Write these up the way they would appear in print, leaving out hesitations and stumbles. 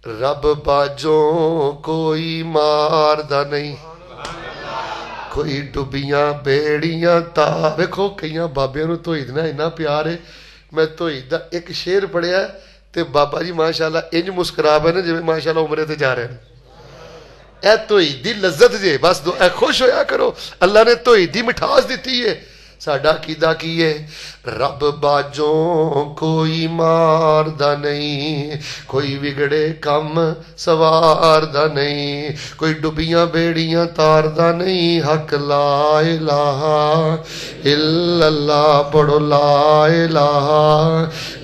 रब बाजों कोई मारदा नहीं, कोई डुबियां बेड़ियां ता। वेखो कई बाबियां नूं धोई ना इन्ना प्यार है। मैं धोई दा एक शेर पढ़िया ते बाबा जी माशाअल्लाह इंज मुस्कुरा पे ने जिवें माशाअल्लाह उमरे ते जा रहे हैं। ए धोई दी लज्जत जे, बस खुश होया करो। अल्लाह ने धोई दी मिठास दी है। साडा कीदा की है, रब बाजों कोई मारदा नहीं, कोई बिगड़े कम सवारदा नहीं, कोई डुबियां बेड़ियां तारदा नहीं। हक ला इलाहा इल्लल्लाह पढ़ो, ला इलाहा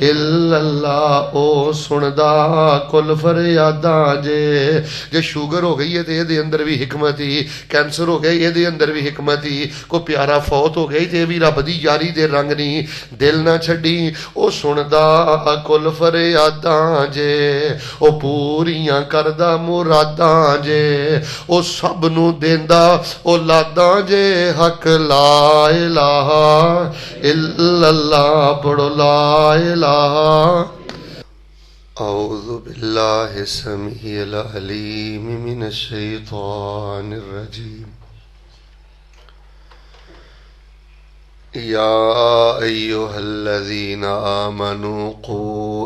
इल्लल्लाह। ओ सुनदा कुल फरियादां जे शुगर हो गई है तो ये अंदर भी हिकमत ही, कैंसर हो गया ये अंदर भी हिकमत ही, कोई प्यारा फौत हो गई भी रब दी यारी दे रंग नहीं। दिल ना छड़ी ओ सुनदा कुल फरियादां जे, ओ पूरियां करदा मुरादां जे, ओ सब नू देंदा औलादां जे। हक ला इलाहा इल्लल्लाह पढ़ो, ला इलाहा। औज़ु बिल्लाहि समीइल अलीम मिनश शैतानिर रजीम। या अय्युहल्लज़ीना आमनू क़ू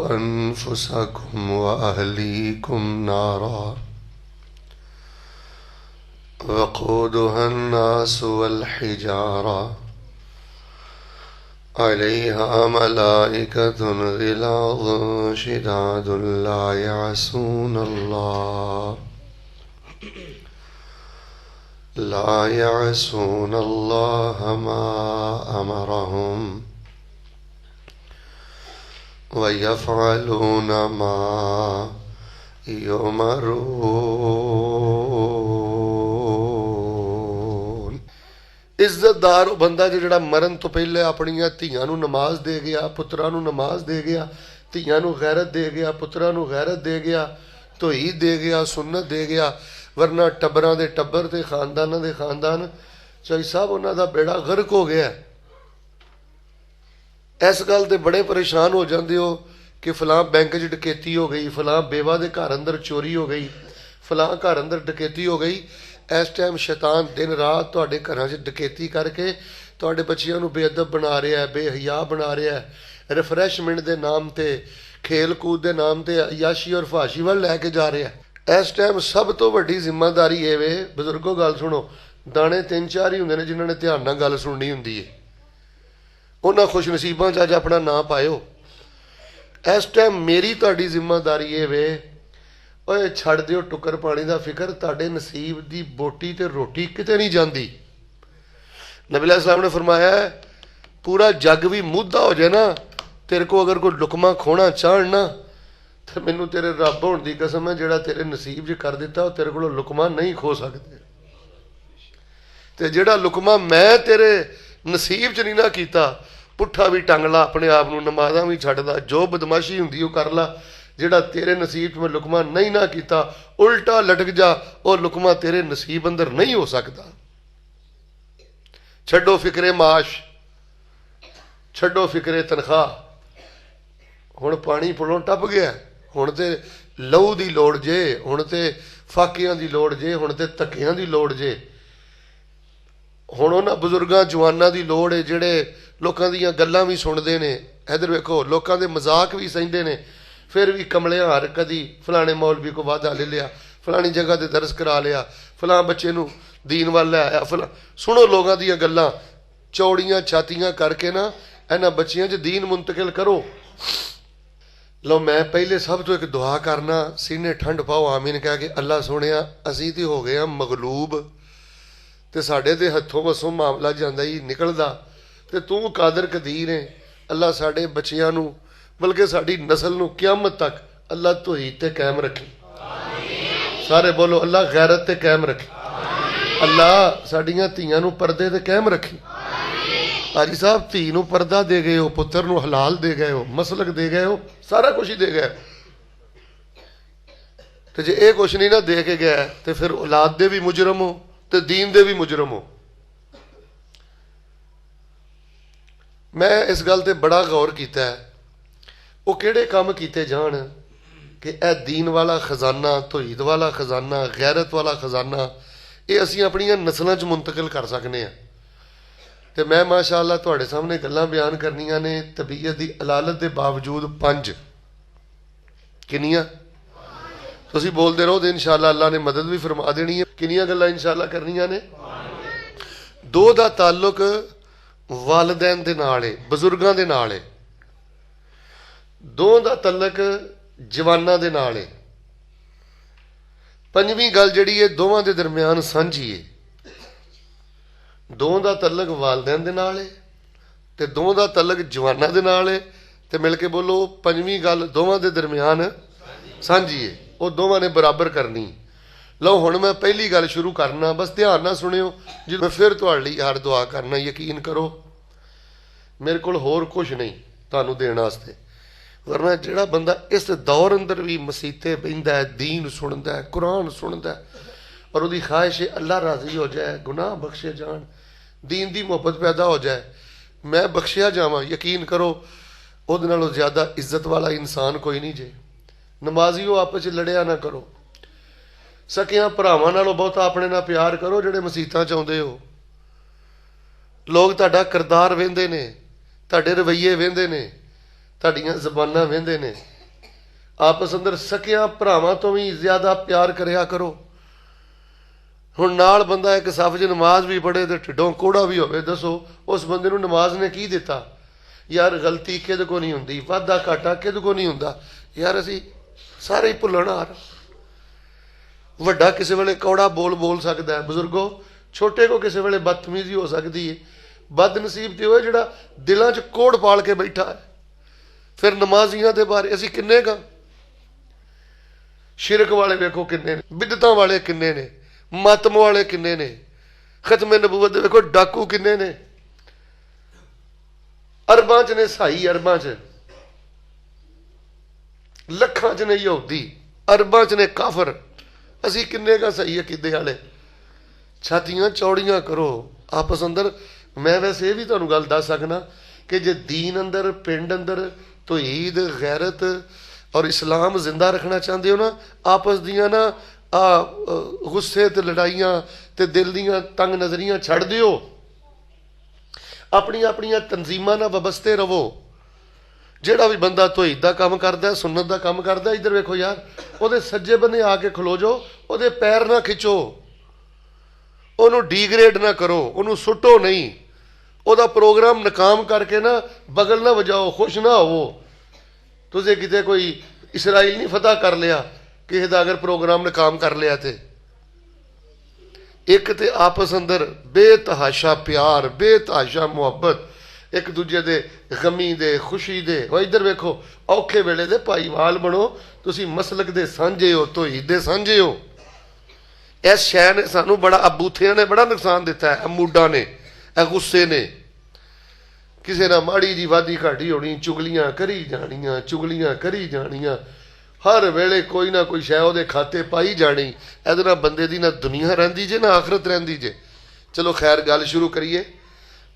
अनफुसकुम व अहलीकुम नारा वक़ूदुहा अन्नासु वल हिजारा अलैहा मलाइकतुन ग़िलाज़ुन शिदादुन ला यअसून अल्लाह मा अमरहुम व यफ़अलून मा युमरून। इज्जतदार बंदा जिहड़ा मरन तो पहले अपनियां धीआं नूं नमाज दे गया, पुत्रां नूं नमाज दे गया, धीआं नूं गैरत दे गया, पुत्रां नूं गैरत दे गया, धोई दे गया, सुन्नत दे गया। वरना टब्बरां दे टब्बर ते खानदानां दे खानदान चाही साहब उन्हां दा बेड़ा गर्क हो गया। इस गल ते बड़े परेशान हो जाते हो कि फलां बैंक च डकैती हो गई, फलां बेवा दे घर अंदर चोरी हो गई, फलां घर अंदर डकैती हो गई। इस टाइम शैतान दिन रात तुहाडे घरां च डकैती करके तुहाडे बच्चिआं नूं बेअदब बना रहा है, बेहया बना रहा है, रिफ्रैशमेंट के नाम ते, खेल कूद के नाम ते अयाशी और फाशी वाल लैके जा रहा है। इस टाइम सब तो वड्डी जिम्मेदारी ये वे, बजुर्गों गल सुनो, दाने तीन चार ही होंदे ने जिन्होंने ध्यान नाल गल सुननी हुंदी है। उन्हां खुशनसीबां च अज अपना नां पायो। इस टाइम मेरी तुहाडी जिम्मेदारी ये वे, ओए छड्ड दिओ टुक्कर पानी दा फिकर, तुहाडे नसीब दी बोटी ते रोटी किते नहीं जांदी। नबी अलैहि सलाम ने फरमाया पूरा जग भी मुद्दा हो जाए ना, तेरे को अगर कोई लुकमा खोना चाहन ना, तो मैनू तेरे रब होने की कसम है जिहड़ा तेरे नसीब च कर दिता वो तेरे को लुकमा नहीं खो सकते। तो जिहड़ा लुकमा मैं तेरे नसीब च नहीं ना कीता, पुट्ठा भी टंग ला अपने आप नूं, नमाज़ां भी छड्ड दा, जो बदमाशी हुंदी वो कर ला। जिहड़ा तेरे नसीब में लुकमा नहीं ना कीता, उल्टा लटक जा, वो लुकमा तेरे नसीब अंदर नहीं हो सकता। छड्डो फिक्रे माश, छड्डो फिक्रे तनख्वाह। हुण पानी पुलों टप गया, हुण ते लहू की लोड़ जे, हुण ते फाकियां की लोड़ जे, हुण ते धक्कियां की लोड़ जे। हुण उन्हां बजुर्गां जवानां की लोड़ है जिहड़े लोकां दीयां गल्लां भी सुणदे ने। इधर वेखो लोकां दे मजाक भी सहिंदे ने, फिर भी कमले हार कदी फलाने मौलवी को वादा ले लिया, फलानी जगह ते दर्स करा लिया, फलां बच्चे नूं दीन वाल लै आया, फलां। सुनो लोगों दीयां गल्लां, चौड़ियां छातियां करके ना इन्हां बच्चियां च दीन मुंतकिल करो। लो मैं पहले सब तो एक दुआ करना, सीने ठंड पाओ आमीन कह के। अल्लाह सोहणिया असीं ते हो गए हैं मगलूब, ते साडे दे हत्थों वसों मामला जांदा ही निकलदा, ते तू कादर कदीर है। अल्लाह साडे बच्चियां नूं बल्कि साडी नस्ल नूं क़यामत तक अल्लाह तौहीद ते कायम रखे। सारे बोलो अल्लाह गैरत ते कायम रखे, अल्लाह साडियां धीआं नूं पर्दे ते कायम रखे। हाजी साहब धी नूं पर्दा दे गए हो, पुत्र नूं हलाल दे गए हो, मसलक दे गए हो, सारा कुछ ही दे गए। तो जे ये कुछ नहीं ना दे के गया तो फिर औलाद दे भी मुजरम हो तो दीन दे भी मुजरम हो। मैं इस गल ते बड़ा गौर किया है, वो किहड़े काम कीते जाण कि यह दीन वाला खजाना, तौहीद वाला खजाना, गैरत वाला खजाना ये असीं अपनियां नस्लां च मुंतकिल कर सकने हैं। तो मैं माशाअल्लाह तुहाडे सामने गल्लां बयान करनियां ने तबीयत की अलालत के बावजूद 5 किनियां तुसीं बोलते रहो तो इंशाअल्लाह अल्लाह ने मदद भी फरमा देनी है। किनियां गल्लां इंशाअल्लाह करनियां ने। 2 का ताल्लुक वालदैन दे नाल है, बजुर्गां दे नाल है। 2 का ताल्लुक जवानां दे नाल है। 5ਵੀਂ गल जिहड़ी है दोवां दे दरम्यान सांझी है। 2 का ताल्लुक वालदैन दे नाल है ते 2 का ताल्लुक जवानां दे नाल है। ते मिल के बोलो 5ਵੀਂ गल दोवां दे दरम्यान सांझी है, वो दोवां ने बराबर करनी। लो हुण मैं पहली गल शुरू करना, बस ध्यान ना सुनियो जो मैं फिर तुहाडे लई हर दुआ करना। यकीन करो मेरे कोल होर कुछ नहीं तुहानूं देण वास्ते, वरना जिहड़ा बंदा इस दौर अंदर भी मसीते बहिंदा है, दीन सुनदा है, कुरान सुनदा है और उसकी ख्वाहिश है अल्लाह राजी हो जाए, गुनाह बख्शे जान, दीन की मुहब्बत पैदा हो जाए, मैं बख्शिया जावां, यकीन करो उहदे नालों ज़्यादा इज्जत वाला इंसान कोई नहीं जे। नमाजिओ आपस च लड़िया ना करो, सकियां भरावां नालों बहुता अपने नाल प्यार करो जिहड़े मसीतां च आउंदे हो। लोग तुहाडा किरदार वेंदे ने, तुहाडे रवैये वेंदे ने, तुहाडीआं ज़बानां वेंदे ने। आपस अंदर सकियां भरावां तो भी ज़्यादा प्यार करिया करो। हुण नाल बंदा एक सफ च नमाज भी पढ़े तो ढिडों कोड़ा भी होवे, दसो उस बंदे नूं नमाज ने की दिता? यार गलती किहदे कोल नहीं हुंदी, वाधा घाटा किहदे कोल नहीं हुंदा। यार असीं सारे ही भुल्लणहार। वड्डा किसी वेले कौड़ा बोल सकता है, बजुर्गो छोटे को किसी वेले बदतमीजी हो सकती है। बदनसीब तो है जिहड़ा दिलों च कोड़ पाल के बैठा है। फिर नमाजियां दे बारे असीं किन्ने गा, शिरक वाले वेखो किन्ने ने, बिदतां वाले किन्ने ने, मातम वाले किन्ने ने, खत्मे नबूवत दे वेखो डाकू किन्ने ने। अरबां च ने साई, अरबां च लखां च ने यहूदी, अरबां च ने काफर। असीं किन्ने का सही अकीदे वाले। छातियां चौड़ियां करो आपस अंदर। मैं वैसे ये भी तुहानूं गल दस सकना कि जे दीन अंदर, पिंड अंदर तौहीद, गैरत और इस्लाम जिंदा रखना चाहते हो ना, आपस दियां ना गुस्से ते लड़ाइयां ते दिल दियां तंग नजरियां छड़ दिओ। अपनी अपनियां तंजीमां नाल वबस्ते रवो। जिहड़ा भी बंदा तौहीद दा काम करदा, सुन्नत दा काम करदा, इधर वेखो यार ਉਹਦੇ सज्जे बन्ने आके खलो जाओ, ਉਹਦੇ पैर ना खिचो, ਉਹਨੂੰ ਡੀਗ੍ਰੇਡ ना करो, ਉਹਨੂੰ सुटो नहीं, ਉਹਦਾ प्रोग्राम नाकाम करके ना बगल ना वजाओ, खुश ना होवो। तुझे किते कोई इसराइल नहीं फतह कर लिया, किसी का अगर प्रोग्राम नाकाम कर लिया तो एक तो आपस अंदर बेतहाशा प्यार, बेतहाशा मुहब्बत, एक दूजे दे गमी दे, खुशी दे। वो इधर वेखो औखे वेले दे भाईवाल बनो, तुसी मसलक दे सांझे हो, तौहीद दे सांझे हो। इस शै ने सानू बड़ा, अबूथिया ने बड़ा नुकसान दिता है, मूडा ने, गुस्से ने। किसी ना माड़ी जी वादी घाटी होनी, चुगलियां करी जानियां, चुगलियां करी जानियां, हर वेले कोई ना कोई शै ਉਹਦੇ खाते पाई जानी। ਇਹਦੇ ਨਾਲ ਬੰਦੇ ਦੀ ना दुनिया रहिंदी जे ना आखरत रहिंदी जे। चलो खैर गल शुरू करिए।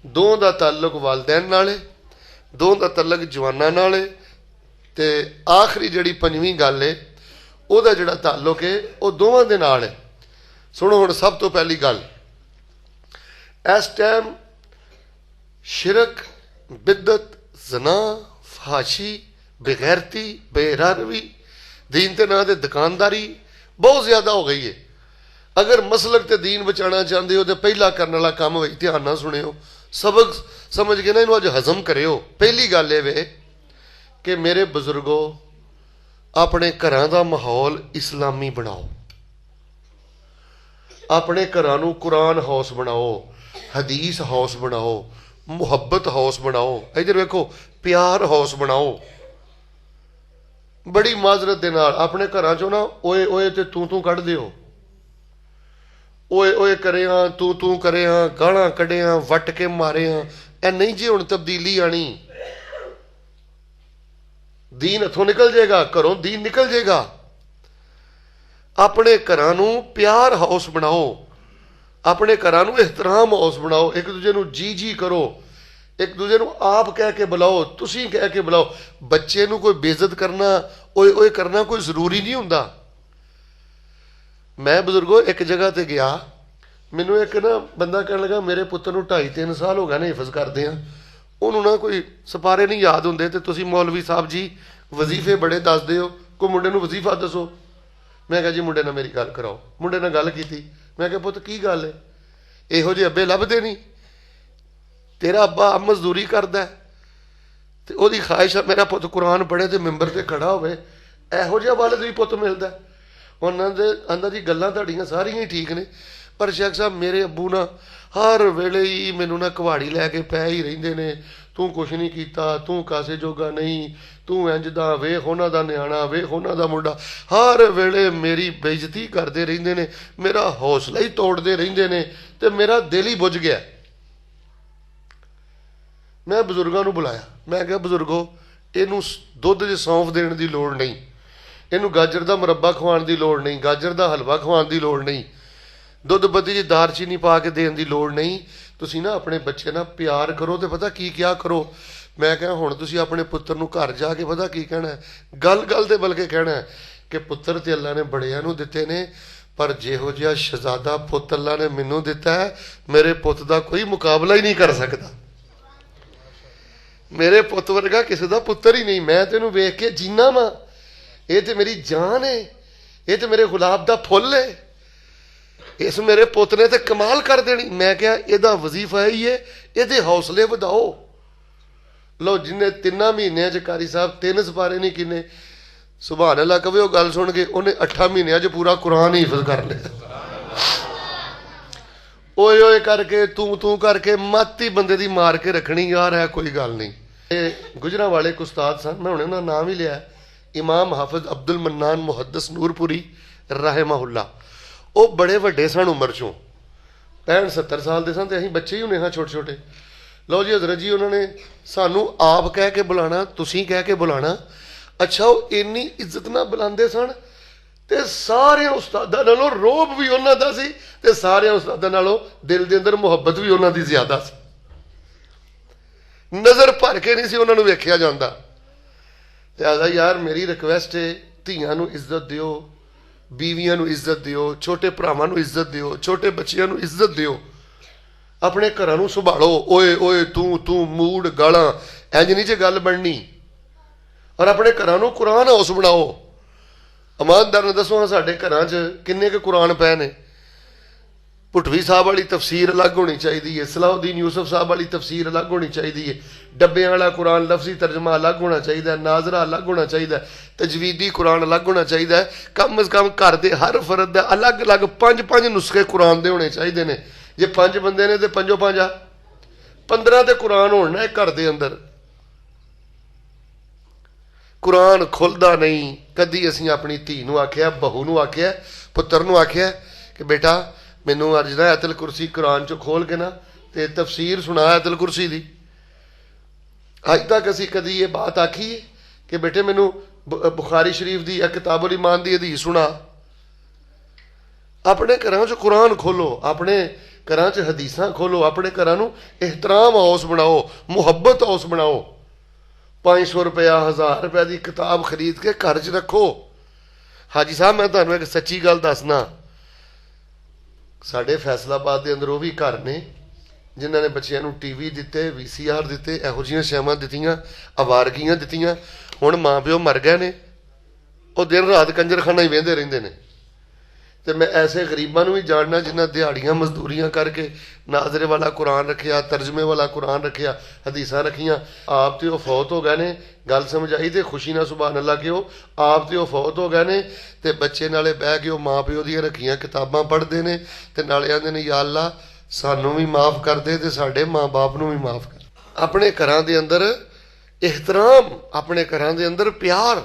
2 का ताल्लुक वालदैन नाल है, 2 का ताल्लुक जवानां नाल है, ते आखिरी जिहड़ी 5ਵੀਂ गल है ਉਹਦਾ ਜਿਹੜਾ ताल्लुक है वो दोवां दे नाल है। सुनो हुण सब तो पहली गल, इस टाइम शिरक, बिदत, जना, फहाशी, बेगैरती, बेरारवी, दीन ते नां ते दुकानदारी बहुत ज्यादा हो गई है। अगर मसलक ते दीन बचाना चाहते हो तो पहला करने वाला काम वही, ध्यान ना सुनियो, सबक समझ के ना इन्हूं अज हजम करियो। पहली गल ये वे कि मेरे बुजुर्गो अपने घरां दा माहौल इस्लामी बनाओ, अपने घरां नूं कुरान हाउस बनाओ, हदीस हाउस बनाओ, मुहब्बत हाउस बनाओ। इधर वेखो प्यार हाउस बनाओ। बड़ी माजरत दे नाल अपने घरां चों ना ओए ओए ते तू कढ दिओ। ओए ओए करे हाँ, तू करे हाँ, गालां कढे हाँ, वट के मारे हाँ, ए नहीं जी हुण तब्दीली आनी। दीन हथों निकल जाएगा, घरों दीन निकल जाएगा। अपने घरां नूं प्यार हाउस बनाओ, अपने घरां नूं एहतराम हाउस बनाओ, एक दूजे नूं जी जी करो। ਇੱਕ ਦੂਜੇ ਨੂੰ ਆਪ ਕਹਿ ਕੇ ਬੁਲਾਓ, ਤੁਸੀਂ ਕਹਿ ਕੇ ਬੁਲਾਓ। ਬੱਚੇ ਨੂੰ ਕੋਈ ਬੇਇੱਜ਼ਤ ਕਰਨਾ, ਓਏ ਓਏ ਕਰਨਾ ਕੋਈ ਜ਼ਰੂਰੀ ਨਹੀਂ ਹੁੰਦਾ। ਮੈਂ ਬਜ਼ੁਰਗੋ ਇੱਕ ਜਗ੍ਹਾ ਤੇ ਗਿਆ, ਮੈਨੂੰ ਇੱਕ ਨਾ ਬੰਦਾ ਕਹਿਣ ਲੱਗਾ ਮੇਰੇ ਪੁੱਤਰ ਨੂੰ 2.5-3 ਸਾਲ ਹੋ ਗਏ ਨੇ ਹਿਫਜ਼ ਕਰਦੇ ਆ, ਉਹਨੂੰ ਨਾ ਕੋਈ ਸਿਪਾਰੇ ਨਹੀਂ ਯਾਦ ਹੁੰਦੇ, ਤੇ ਤੁਸੀਂ ਮੌਲਵੀ ਸਾਹਿਬ ਜੀ ਵਜ਼ੀਫੇ ਬੜੇ ਦੱਸਦੇ ਹੋ, ਕੋਈ ਮੁੰਡੇ ਨੂੰ ਵਜ਼ੀਫਾ ਦੱਸੋ। ਮੈਂ ਕਿਹਾ ਜੀ ਮੁੰਡੇ ਨਾਲ ਮੇਰੀ ਗੱਲ ਕਰਾਓ। ਮੁੰਡੇ ਨਾਲ ਗੱਲ ਕੀਤੀ। ਮੈਂ ਕਿਹਾ ਪੁੱਤ ਕੀ ਗੱਲ ਹੈ, ਇਹੋ ਜਿਹੇ ਅੱਬੇ ਲੱਭਦੇ ਨਹੀਂ, ਤੇਰਾ ਅੱਬਾ ਮਜ਼ਦੂਰੀ ਕਰਦਾ ਤੇ ਉਹਦੀ ਖਾਹਿਸ਼ ਆ ਮੇਰਾ ਪੁੱਤ ਕੁਰਾਨ ਪੜ੍ਹੇ ਤੇ ਮੈਂਬਰ ਤੇ ਖੜਾ ਹੋਵੇ, ਇਹੋ ਜਿਹਾ ਵਾਲਦ ਵੀ ਪੁੱਤ ਮਿਲਦਾ। ਉਹਨਾਂ ਦੇ ਅੰਦਰ ਦੀ ਗੱਲਾਂ ਤੁਹਾਡੀਆਂ ਸਾਰੀਆਂ ਹੀ ਠੀਕ ਨੇ, ਪਰ ਸ਼ੇਖ ਸਾਹਿਬ ਮੇਰੇ ਅੱਬੂ ਨਾ ਹਰ ਵੇਲੇ ਹੀ ਮੈਨੂੰ ਨਾ ਕੁਹਾੜੀ ਲੈ ਕੇ ਪੈ ਹੀ ਰਹਿੰਦੇ ਨੇ, ਤੂੰ ਕੁਛ ਨਹੀਂ ਕੀਤਾ, ਤੂੰ ਕਾਸੇ ਜੋਗਾ ਨਹੀਂ, ਤੂੰ ਇੰਝ ਦਾ, ਵੇਖ ਉਹਨਾਂ ਦਾ ਨਿਆਣਾ, ਵੇਖ ਉਹਨਾਂ ਦਾ ਮੁੰਡਾ, ਹਰ ਵੇਲੇ ਮੇਰੀ ਬੇਇੱਜ਼ਤੀ ਕਰਦੇ ਰਹਿੰਦੇ ਨੇ, ਮੇਰਾ ਹੌਸਲਾ ਹੀ ਤੋੜਦੇ ਰਹਿੰਦੇ ਨੇ, ਤੇ ਮੇਰਾ ਦਿਲ ਹੀ ਬੁੱਝ ਗਿਆ। ਮੈਂ ਬਜ਼ੁਰਗਾਂ ਨੂੰ ਬੁਲਾਇਆ, ਮੈਂ ਕਿਹਾ ਬਜ਼ੁਰਗੋ ਇਹਨੂੰ ਦੁੱਧ 'ਚ ਸੌਂਫ ਦੇਣ ਦੀ ਲੋੜ ਨਹੀਂ, ਇਹਨੂੰ ਗਾਜਰ ਦਾ ਮੁਰੱਬਾ ਖਵਾਉਣ ਦੀ ਲੋੜ ਨਹੀਂ, ਗਾਜਰ ਦਾ ਹਲਵਾ ਖਵਾਉਣ ਦੀ ਲੋੜ ਨਹੀਂ, ਦੁੱਧ ਬੱਤੀ 'ਚ ਦਾਰਚੀਨੀ ਪਾ ਕੇ ਦੇਣ ਦੀ ਲੋੜ ਨਹੀਂ। ਤੁਸੀਂ ਨਾ ਆਪਣੇ ਬੱਚੇ ਨਾਲ ਪਿਆਰ ਕਰੋ ਤੇ ਪਤਾ ਕੀ ਕਿਹਾ ਕਰੋ। ਮੈਂ ਕਿਹਾ ਹੁਣ ਤੁਸੀਂ ਆਪਣੇ ਪੁੱਤਰ ਨੂੰ ਘਰ ਜਾ ਕੇ ਪਤਾ ਕੀ ਕਹਿਣਾ, ਗੱਲ ਗੱਲ ਤੇ ਬਲਕਿ ਕਹਿਣਾ ਕਿ ਪੁੱਤਰ ਤੇ ਅੱਲਾ ਨੇ ਬੜਿਆਂ ਨੂੰ ਦਿੱਤੇ ਨੇ, ਪਰ ਜਿਹੋ ਜਿਹਾ ਸ਼ਹਜ਼ਾਦਾ ਪੁੱਤ ਅੱਲਾ ਨੇ ਮੈਨੂੰ ਦਿੱਤਾ ਹੈ, ਮੇਰੇ ਪੁੱਤ ਦਾ ਕੋਈ ਮੁਕਾਬਲਾ ਹੀ ਨਹੀਂ ਕਰ ਸਕਦਾ। ਮੇਰੇ ਪੁੱਤ ਵਰਗਾ ਕਿਸੇ ਦਾ ਪੁੱਤਰ ਹੀ ਨਹੀਂ। ਮੈਂ ਤੈਨੂੰ ਵੇਖ ਕੇ ਜੀਨਾ ਵਾ, ਇਹ ਤੇ ਮੇਰੀ ਜਾਨ ਹੈ, ਇਹ ਤੇ ਮੇਰੇ ਗੁਲਾਬ ਦਾ ਫੁੱਲ ਹੈ, ਇਸ ਮੇਰੇ ਪੁੱਤ ਨੇ ਤੇ ਕਮਾਲ ਕਰ ਦੇਣੀ। ਮੈਂ ਕਿਹਾ ਇਹਦਾ ਵਜ਼ੀਫਾ ਹੀ ਹੈ, ਇਹਦੇ ਹੌਸਲੇ ਵਧਾਓ। ਲਓ ਜਿੰਨੇ 3 ਮਹੀਨਿਆਂ 'ਚ ਕਾਰੀ ਸਾਹਿਬ 3 ਸਿਪਾਰੇ ਨਹੀਂ ਕਿੰਨੇ, ਸੁਭਾਨ ਅੱਲਾਹ ਕਵੇ ਉਹ ਗੱਲ ਸੁਣ ਕੇ, ਉਹਨੇ 8 ਮਹੀਨਿਆਂ 'ਚ ਪੂਰਾ ਕੁਰਾਨ ਹੀ ਹਿਫਜ਼ ਕਰ ਲਿਆ। ਓਏ ਓਏ ਕਰਕੇ, ਤੂੰ ਕਰਕੇ ਮੱਤ ਹੀ ਬੰਦੇ ਦੀ ਮਾਰ ਕੇ ਰੱਖਣੀ, ਯਾਰ ਹੈ ਕੋਈ ਗੱਲ ਨਹੀਂ। ਇਹ ਗੁਜਰਾਂ ਵਾਲੇ ਇੱਕ ਉਸਤਾਦ ਸਨ, ਮੈਂ ਹੁਣੇ ਉਹਨਾਂ ਨਾਮ ਹੀ ਲਿਆ, ਇਮਾਮ ਹਾਫਿਜ਼ ਅਬਦੁਲ ਮੰਨਾਨ ਮੁਹੱਦਿਸ ਨੂਰਪੁਰੀ ਰਹਿਮਹੁੱਲਾ। ਉਹ ਬੜੇ ਵੱਡੇ ਸਨ ਉਮਰ 'ਚੋਂ, 65-70 ਸਾਲ ਦੇ ਸਨ, ਤੇ ਅਸੀਂ ਬੱਚੇ ਹੀ ਹੁੰਦੇ ਹਾਂ ਛੋਟੇ ਛੋਟੇ। ਲਓ ਜੀ ਹਜ਼ਰਤ ਜੀ ਉਹਨਾਂ ਨੇ ਸਾਨੂੰ ਆਪ ਕਹਿ ਕੇ ਬੁਲਾਣਾ, ਤੁਸੀਂ ਕਹਿ ਕੇ ਬੁਲਾਣਾ। ਅੱਛਾ ਉਹ ਇੰਨੀ ਇੱਜ਼ਤ ਨਾਲ ਬੁਲਾਉਂਦੇ ਸਨ, ਤੇ ਸਾਰਿਆਂ ਉਸਤਾਦਾਂ ਨਾਲੋਂ ਰੋਬ ਵੀ ਉਹਨਾਂ ਦਾ ਸੀ, ਤੇ ਸਾਰਿਆਂ ਉਸਤਾਦਾਂ ਨਾਲੋਂ ਦਿਲ ਦੇ ਅੰਦਰ ਮੁਹੱਬਤ ਵੀ ਉਹਨਾਂ ਦੀ ਜ਼ਿਆਦਾ ਸੀ। ਨਜ਼ਰ ਭਰ ਕੇ ਨਹੀਂ ਸੀ ਉਹਨਾਂ ਨੂੰ ਵੇਖਿਆ ਜਾਂਦਾ। ਤੇ ਆਦਾ ਯਾਰ ਮੇਰੀ ਰਿਕਵੈਸਟ ਹੈ, ਧੀਆਂ ਨੂੰ ਇੱਜ਼ਤ ਦਿਓ, ਬੀਵੀਆਂ ਨੂੰ ਇੱਜ਼ਤ ਦਿਓ, ਛੋਟੇ ਭਰਾਵਾਂ ਨੂੰ ਇੱਜ਼ਤ ਦਿਓ, ਛੋਟੇ ਬੱਚਿਆਂ ਨੂੰ ਇੱਜ਼ਤ ਦਿਓ, ਆਪਣੇ ਘਰਾਂ ਨੂੰ ਸੰਭਾਲੋ। ਓਏ ਓਏ ਤੂੰ ਮੂਡ ਗਾਲਾਂ ਇੰਝ ਨਹੀਂ ਜੇ ਗੱਲ ਬਣਨੀ। ਔਰ ਆਪਣੇ ਘਰਾਂ ਨੂੰ ਕੁਰਾਨ ਹਾਊਸ ਬਣਾਓ। ਇਮਾਨਦਾਰ ਨੇ ਦੱਸੋ ਸਾਡੇ ਘਰਾਂ 'ਚ ਕਿੰਨੇ ਕੁ ਕੁਰਾਨ ਪਏ ਨੇ। ਭੁੱਟਵੀ ਸਾਹਿਬ ਵਾਲੀ ਤਫਸੀਰ ਅਲੱਗ ਹੋਣੀ ਚਾਹੀਦੀ ਹੈ, ਸਲਾਹੁਦੀਨ ਯੂਸਫ ਸਾਹਿਬ ਵਾਲੀ ਤਫਸੀਰ ਅਲੱਗ ਹੋਣੀ ਚਾਹੀਦੀ ਹੈ, ਡੱਬਿਆਂ ਵਾਲਾ ਕੁਰਾਨ ਲਫ਼ਜ਼ੀ ਤਰਜਮਾ ਅਲੱਗ ਹੋਣਾ ਚਾਹੀਦਾ, ਨਾਜ਼ਰਾ ਅਲੱਗ ਹੋਣਾ ਚਾਹੀਦਾ, ਤਜਵੀਦੀ ਕੁਰਾਨ ਅਲੱਗ ਹੋਣਾ ਚਾਹੀਦਾ। ਕਮ ਅਜ਼ ਕਮ ਘਰ ਦੇ ਹਰ ਫਰਦ ਦਾ ਅਲੱਗ ਅਲੱਗ 5-5 ਨੁਸਖੇ ਕੁਰਾਨ ਦੇ ਹੋਣੇ ਚਾਹੀਦੇ ਨੇ। ਜੇ 5 ਬੰਦੇ ਨੇ ਤੇ 5 15 ਤੇ ਕੁਰਾਨ ਹੋਣ ਨਾ ਘਰ ਦੇ ਅੰਦਰ। ਕੁਰਾਨ ਖੁੱਲਦਾ ਨਹੀਂ। ਕਦੀ ਅਸੀਂ ਆਪਣੀ ਧੀ ਨੂੰ ਆਖਿਆ, ਬਹੂ ਨੂੰ ਆਖਿਆ, ਪੁੱਤਰ ਨੂੰ ਆਖਿਆ ਕਿ ਬੇਟਾ ਮੈਨੂੰ ਅੱਜ ਨਾ ਆਇਤਲ ਕੁਰਸੀ ਕੁਰਾਨ 'ਚੋਂ ਖੋਲ ਕੇ ਨਾ ਤੇ ਤਫਸੀਰ ਸੁਣਾ ਆਇਤਲ ਕੁਰਸੀ ਦੀ। ਅੱਜ ਤੱਕ ਅਸੀਂ ਕਦੀ ਇਹ ਬਾਤ ਆਖੀ ਕਿ ਬੇਟੇ ਮੈਨੂੰ ਬੁਖਾਰੀ ਸ਼ਰੀਫ ਦੀ ਜਾਂ ਕਿਤਾਬੁਲ ਈਮਾਨ ਦੀ ਹਦੀਸ ਸੁਣਾ। ਆਪਣੇ ਘਰਾਂ 'ਚ ਕੁਰਾਨ ਖੋਲੋ, ਆਪਣੇ ਘਰਾਂ 'ਚ ਹਦੀਸਾਂ ਖੋਲੋ, ਆਪਣੇ ਘਰਾਂ ਨੂੰ ਇਹਤਰਾਮ ਹਾਊਸ ਬਣਾਓ, ਮੁਹੱਬਤ ਹਾਊਸ ਬਣਾਓ। 500 ਰੁਪਇਆ 1000 ਰੁਪਏ ਦੀ ਕਿਤਾਬ ਖਰੀਦ ਕੇ ਘਰ 'ਚ ਰੱਖੋ। ਹਾਜੀ ਸਾਹਿਬ ਮੈਂ ਤੁਹਾਨੂੰ ਇੱਕ ਸੱਚੀ ਗੱਲ ਦੱਸਣਾ, ਸਾਡੇ ਫੈਸਲਾਬਾਦ ਦੇ ਅੰਦਰ ਉਹ ਵੀ ਘਰ ਨੇ ਜਿਨ੍ਹਾਂ ਨੇ ਬੱਚਿਆਂ ਨੂੰ TV ਦਿੱਤੇ, VCR ਦਿੱਤੇ, ਇਹੋ ਜਿਹੀਆਂ ਸ਼ੈਵਾਂ ਦਿੱਤੀਆਂ, ਅਵਾਰਗੀਆਂ ਦਿੱਤੀਆਂ। ਹੁਣ ਮਾਂ ਪਿਓ ਮਰ ਗਏ ਨੇ, ਉਹ ਦਿਨ ਰਾਤ ਕੰਜਰਖਾਨਾ ਹੀ ਵਹਿੰਦੇ ਰਹਿੰਦੇ ਨੇ। ਤੇ ਮੈਂ ਐਸੇ ਗਰੀਬਾਂ ਨੂੰ ਵੀ ਜਾਣਨਾ ਜਿਨ੍ਹਾਂ ਦਿਹਾੜੀਆਂ ਮਜ਼ਦੂਰੀਆਂ ਕਰਕੇ ਨਾਜ਼ਰੇ ਵਾਲਾ ਕੁਰਾਨ ਰੱਖਿਆ, ਤਰਜਮੇ ਵਾਲਾ ਕੁਰਾਨ ਰੱਖਿਆ, ਹਦੀਸਾਂ ਰੱਖੀਆਂ। ਆਪ ਤੇ ਉਹ ਫੌਤ ਹੋ ਗਏ ਨੇ, ਗੱਲ ਸਮਝ ਆਈ ਤੇ ਖੁਸ਼ੀ ਨਾਲ ਸੁਭਾਨ ਅੱਲਾਹ ਕਿਉਂ। ਆਪ ਤੇ ਉਹ ਫੌਤ ਹੋ ਗਏ ਨੇ ਤੇ ਬੱਚੇ ਨਾਲੇ ਬਹਿ ਕੇ ਉਹ ਮਾਂ ਪਿਓ ਦੀਆਂ ਰੱਖੀਆਂ ਕਿਤਾਬਾਂ ਪੜ੍ਹਦੇ ਨੇ ਤੇ ਨਾਲੇ ਆਂਦੇ ਨੇ ਯਾ ਅੱਲਾ ਸਾਨੂੰ ਵੀ ਮਾਫ਼ ਕਰ ਦੇ ਤੇ ਸਾਡੇ ਮਾਂ ਬਾਪ ਨੂੰ ਵੀ ਮਾਫ਼ ਕਰ। ਆਪਣੇ ਘਰਾਂ ਦੇ ਅੰਦਰ ਇਹਤਰਾਮ, ਆਪਣੇ ਘਰਾਂ ਦੇ ਅੰਦਰ ਪਿਆਰ।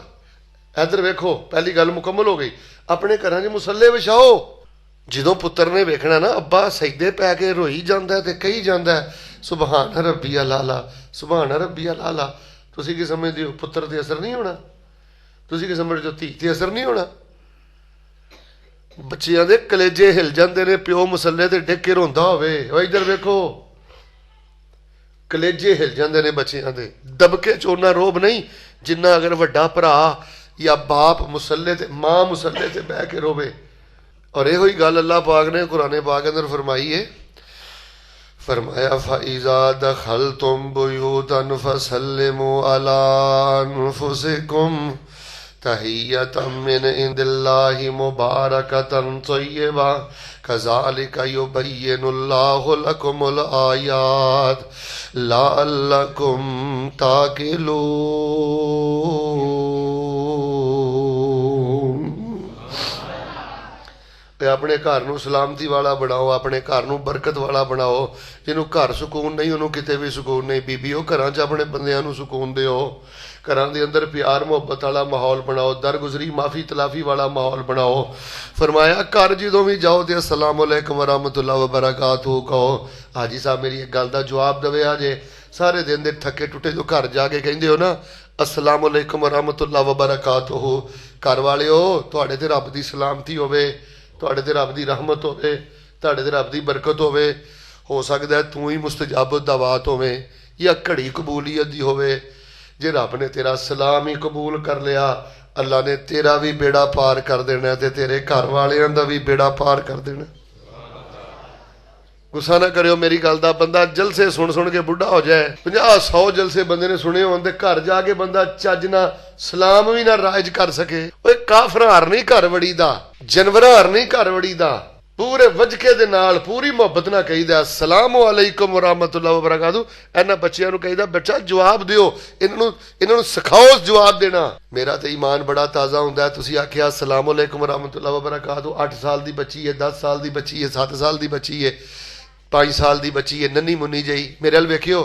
ਇੱਧਰ ਵੇਖੋ, ਪਹਿਲੀ ਗੱਲ ਮੁਕੰਮਲ ਹੋ ਗਈ। ਆਪਣੇ ਘਰਾਂ 'ਚ ਮੁਸੱਲੇ ਵਿਛਾਓ। ਜਦੋਂ ਪੁੱਤਰ ਨੇ ਵੇਖਣਾ ਨਾ ਅੱਬਾ ਸਜਦੇ ਪੈ ਕੇ ਰੋਈ ਜਾਂਦਾ ਤੇ ਕਹੀ ਜਾਂਦਾ ਸੁਬਹਾਨ ਰੱਬੀ ਅਲਾਲਾ, ਸੁਬਹਾਨ ਰੱਬੀ ਅਲਾਲਾ। ਤੁਸੀਂ ਕੀ ਸਮਝਦੇ ਹੋ ਪੁੱਤਰ ਤੇ ਅਸਰ ਨਹੀਂ ਹੋਣਾ? ਤੁਸੀਂ ਕੀ ਸਮਝਦੇ ਹੋ ਧੀ ਤੇ ਅਸਰ ਨਹੀਂ ਹੋਣਾ? ਬੱਚਿਆਂ ਦੇ ਕਲੇਜੇ ਹਿਲ ਜਾਂਦੇ ਨੇ, ਪਿਓ ਮੁਸੱਲੇ ਤੇ ਡਿੱਗ ਕੇ ਰੋਂਦਾ ਹੋਵੇ। ਉਹ ਇੱਧਰ ਵੇਖੋ, कलेजे हिल जाते हैं बच्चों के। दबके च उन्ना रोब नहीं जिन्ना अगर वड्डा भरा या बाप मुसल्ले ते मां मुसल्ले ते बह के रोवे। और यो ही गल अल्लाह पाक ने कुरान पाक के अंदर फरमाई है, फरमाया फ़इज़ा दख़लतुम बुयूतन फ़सल्लिमू अला अनफुसिकुम तहियतम मिन इंदिल्लाहि मुबारकतन तय्यबा कज़ालिका युबय्यिनुल्लाहु लकुमुल आयात लअल्लकुम ताक़िलून। अपने घर नूं सलामती वाला बनाओ, अपने घर नूं बरकत वाला बनाओ। जिन्हों घर सुकून नहीं उन्होंने किते भी सुकून नहीं। बीबीओ घरां च अपने बंदियां नूं सुकून दिओ, घरां दे अंदर प्यार मुहब्बत वाला माहौल बनाओ, दरगुजरी माफ़ी तलाफ़ी वाला माहौल बनाओ। फरमाया घर जदों भी जाओ तो अस्सलामु अलैकुम वरहमतुल्लाहि वबरकातुहू कहो। हाजी साहब मेरी एक गल का जवाब दवे अजे सारे दिन दे थके टुटे जो घर जाके कहंदे हो ना अस्सलामु अलैकुम वरहमतुल्लाहि वबरकातुहू, घर वाले हो तुहाडे ते रब दी सलामती होवे, तुहाडे ते रब दी रहमत होवे, तुहाडे ते रब दी बरकत होवे। हो सकदा है तू ही मुस्तजाब दावत होवे या घड़ी कबूलियत दी होवे। जे रब ने तेरा सलाम ही कबूल कर लिया अल्लाह ने तेरा भी बेड़ा पार कर देना ते तेरे घर वालियां दा भी बेड़ा पार कर देना। गुस्सा ना करियो मेरी गल दा। बंदा जलसे सुन सुन के बुढ़ा हो जाए, 50-100 जलसे बंदे ने सुने होंदे घर जाके बंदा चज ना सलाम भी ना राज कर सके। ओए काफर हार नहीं घर वड़ी दा, जानवर हार नहीं घर वड़ी दा। पूरे वजके दे नाल पूरी मुहब्बत ना कहीदा अस्सलामु अलैकुम वरहमतुल्लाहि वबरकातुहू। इन्हां बच्चियां नूं कहीदा बच्चा जवाब दिओ, इन्हां नूं सिखाओ जवाब देना। मेरा तो ईमान बड़ा ताज़ा हुंदा है। तुसीं आखिया अस्सलामु अलैकुम वरहमतुल्लाहि वबरकातुहू, 8 साल की बच्ची है, 10 साल की बच्ची है, 7 साल की बच्ची है, 5 साल की बच्ची है, नन्नी मुन्नी जही मेरे अल वेखियो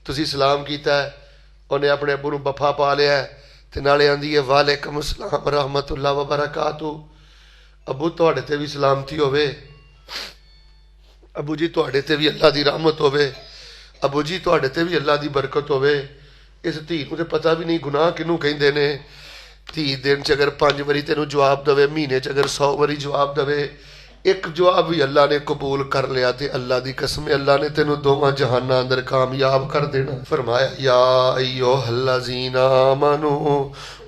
तुसीं सलाम कीता है, उन्हें अपने अब्बू नूं बफा पा लिया है ते नाले आंदी है वालेकुम अस्सलाम वरहमतुल्लाहि वबरकातुहू। अबू तुहाडे ते भी सलामती होवे, अबू जी तुहाडे ते भी अल्लाह दी रहमत होवे, अबू जी तुहाडे ते भी अल्लाह दी बरकत होवे। इस धी नूं ते पता भी नहीं गुनाह किनू कहिंदे ने। धी दिन च अगर 5 वारी तेनू जवाब दवे, महीने च अगर 100 वारी जवाब दवे, एक जवाब भी अल्लाह ने कबूल कर लिया ते अल्लाह दी कसम अल्लाह ने तेनू दोवां जहानां अंदर कामयाब कर देना। फरमाया या अय्युहल्लज़ीना आमनू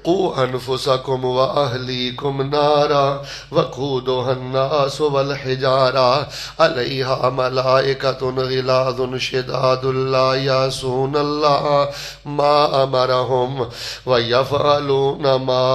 कू अनफुसकुम व अहलीकुम नारा वक़ूदुहन्नास वल हिजारा अलैहा मलाइकतुन गिलाज़ुन शिदादुन ला यासूनल्लाह मा अमरहुम व यफ़अलून मा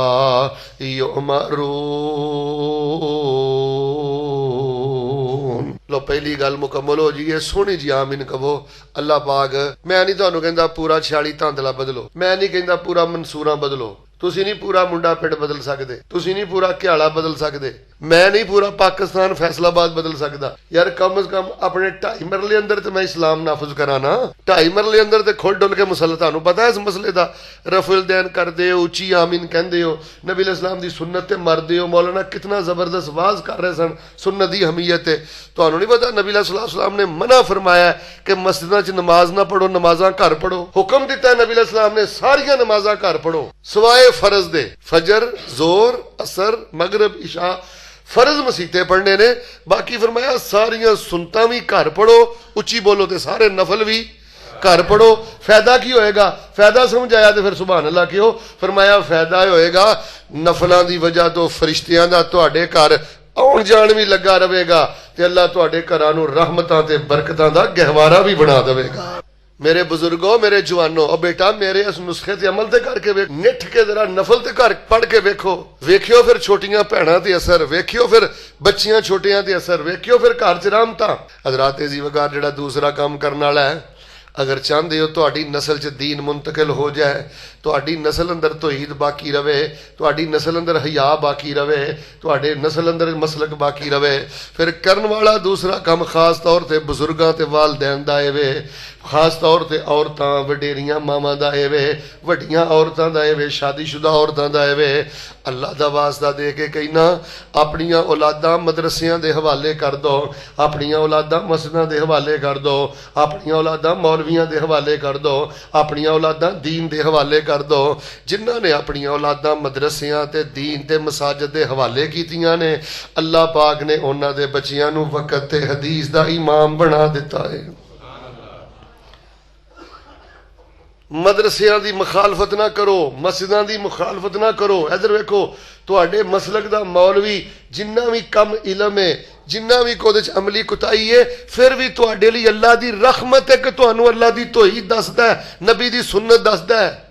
युमरून। लो पहली गल मुकम्मल हो जी है, सोहनी जी आमीन कहो। अल्लाह पाक मैं नहीं तुहानू कहंदा पूरा 46 धांधला बदलो, मैं नहीं कहंदा पूरा मंसूरा बदलो, तुसी नहीं पूरा मुंडा पिंड बदल सकते, तुसी नहीं पूरा घ्याला बदल सकते, मैं नहीं पूरा पाकिस्तान फैसलाबाद बदल सकता। यार कम से कम अपने 2.5 मरले अंदर तो मैं इस्लाम नाफज करा ना। 2.5 मरले अंदर तो खुल डुल के मसला तुहानू पता है इस मसले का। रफुल दैन करते हो, उची आमीन कहते हो, नबी इस्लाम की सुन्नत ते मरदे हो। मौलाना कितना जबरदस्त वाज कर रहे सन सुन्नत की हमीयत है। तुहानू नहीं पता नबी इस्लाम ने मना फरमाया कि मस्जिदां च नमाज ना पढ़ो, नमाजा घर पढ़ो। हुक्म दिता नबी इस्लाम ने सारिया नमाजा घर पढ़ो सवाए फर्ज दे। फजर, जोर, असर, मगरब, इशा फर्ज मसीते पढ़ने ने, बाकी फरमाया सारिया सुनता भी घर पढ़ो, उच्ची बोलो तो सारे नफल भी घर पढ़ो। फायदा की होएगा? फायदा समझाया तो फिर सुभान अल्लाह क्यों फरमाया फायदा होएगा नफलों की वजह तो फरिश्तियां दा तुहाडे घर आउण जाण भी लगा रहेगा ते अल्लाह तुहाडे घरां नूं रहमतां ते बरकतां दा गहवारा भी बना देवेगा। मेरे बुजुर्गो, मेरे जवानों, और बेटा मेरे इस नुस्खे ते अमल ते करके वेख, निठ के जरा नफल ते घर पढ़ के वेखो, वेखियो फिर छोटियां भैणां ते असर, वेखियो फिर बच्चियां छोटियां ते असर, वेखियो फिर घर च रहमतां। हज़रात जी वगार जिहड़ा दूसरा काम करने वाला है, अगर चाहते हो तुहाडी नस्ल च दीन मुंतकिल हो जाए, तुहाडी नस्ल अंदर तौहीद बाकी रवे, तुहाडी नस्ल अंदर हया बाकी रवे, तुहाडे नस्ल अंदर मसलक बाकी रवे, फिर करन वाला दूसरा काम खास तौर ते बुजुर्गां ते वालदैन दा एवे, खास तौर ते औरतां वडेरियां मावां दा एवे, वड्डियां औरतां दा एवे, शादीशुदा औरतां दा एवे। अल्लाह दा वास्ता दे के कहना अपनियां औलादां मदरसियां दे हवाले कर दो, अपनियां औलादां मस्जिदां दे हवाले कर दो, अपनियां औलादां मौलवियां दे हवाले कर दो, अपनियां औलादां दीन दे हवाले कर दो। जिन्हां ने अपनियां औलादां मदरसियां ते दीन ते मसाजिद दे हवाले कीतियां ने, अल्लाह पाक ने उन्हां दे बच्चियां नूं वक़्त ते हदीस दा इमाम बना दिता है। मदरसियां दी मुखालफत ना करो, मस्जिदां दी मुखालफत ना करो। इधर वेखो तुहाडे मसलक दा मौलवी जिन्ना भी कम इलम है, जिन्ना भी कोदे च अमली कुताई है, फिर भी तुहाडे लई अल्लाह दी रहमत है कि तुहानू अल्लाह दी तौहीद दसदा है, नबी दी सुन्नत दसदा है।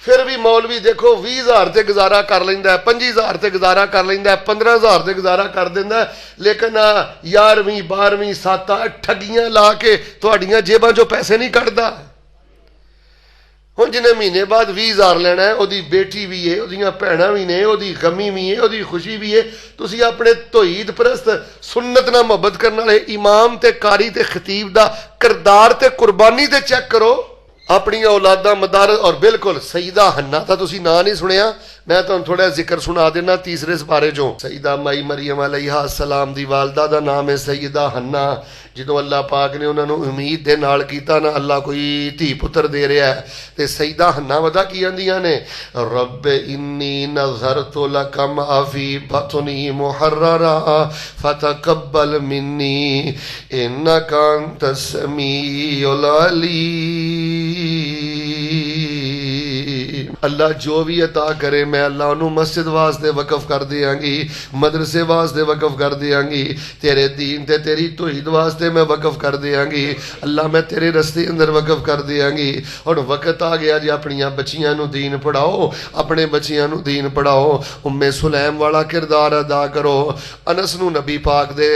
फिर भी मौलवी देखो 20,000 से गुजारा कर लेंदा है, 25,000 से गुजारा कर लेंदा है, 15,000 से गुजारा कर देंदा है, लेकिन 11वीं 12वीं 7-8 ठगियां ला के तुहाडियां जेबां चों पैसे नहीं कढ़दा। हुण जिन्हें महीने बाद 20,000 लेना है, ओदी बेटी भी है, ओदियां भैणां भी ने, ओदी गमी भी है, ओदी खुशी भी है। तुसीं अपने तौहीद परस्त सुन्नत नाल मुहब्बत करने वाले इमाम ते कारी ते खतीब दा किरदार ते कुर्बानी ते चेक करो। अपनी औलादा मदारस और बिल्कुल सईदा हन्ना का तुसीं नां नहीं सुनिया, मैं तुहानूं थोड़ा जिक्र सुना देना तीसरे सिपारे चों। सईदा माई मरियम अलैहा सलाम दी वालदा दा नाम है सईदा हन्ना। जदों अल्लाह पाक ने उन्होंने उम्मीद दे नाल कीता ना अल्लाह कोई धी पुत्र दे रहा है, ते सईदा हन्ना पता की आंदियां ने, रब इन्नी नज़रतु लका मा फी बतनी मुहर्ररा फतकब्बल मिन्नी इन्नका अंतस समीउल अलीम। अल्लाह जो भी अता करे मैं अल्लाह उन्होंने मस्जिद वास्ते वकफ कर देंगी, मदरसे वास्ते वकफ कर देंगी, तेरे दीन ते तेरी तौहीद वास्ते मैं वकफ कर देंगी। अल्लाह मैं तेरे रस्ते अंदर वकफ कर देंगी। और वक्त आ गया जी अपनिया बच्चियां नूं दीन पढ़ाओ, अपने बच्चियां नूं दीन पढ़ाओ, उम्मे सुलैम वाला किरदार अदा करो। अनस नूं नबी पाक दे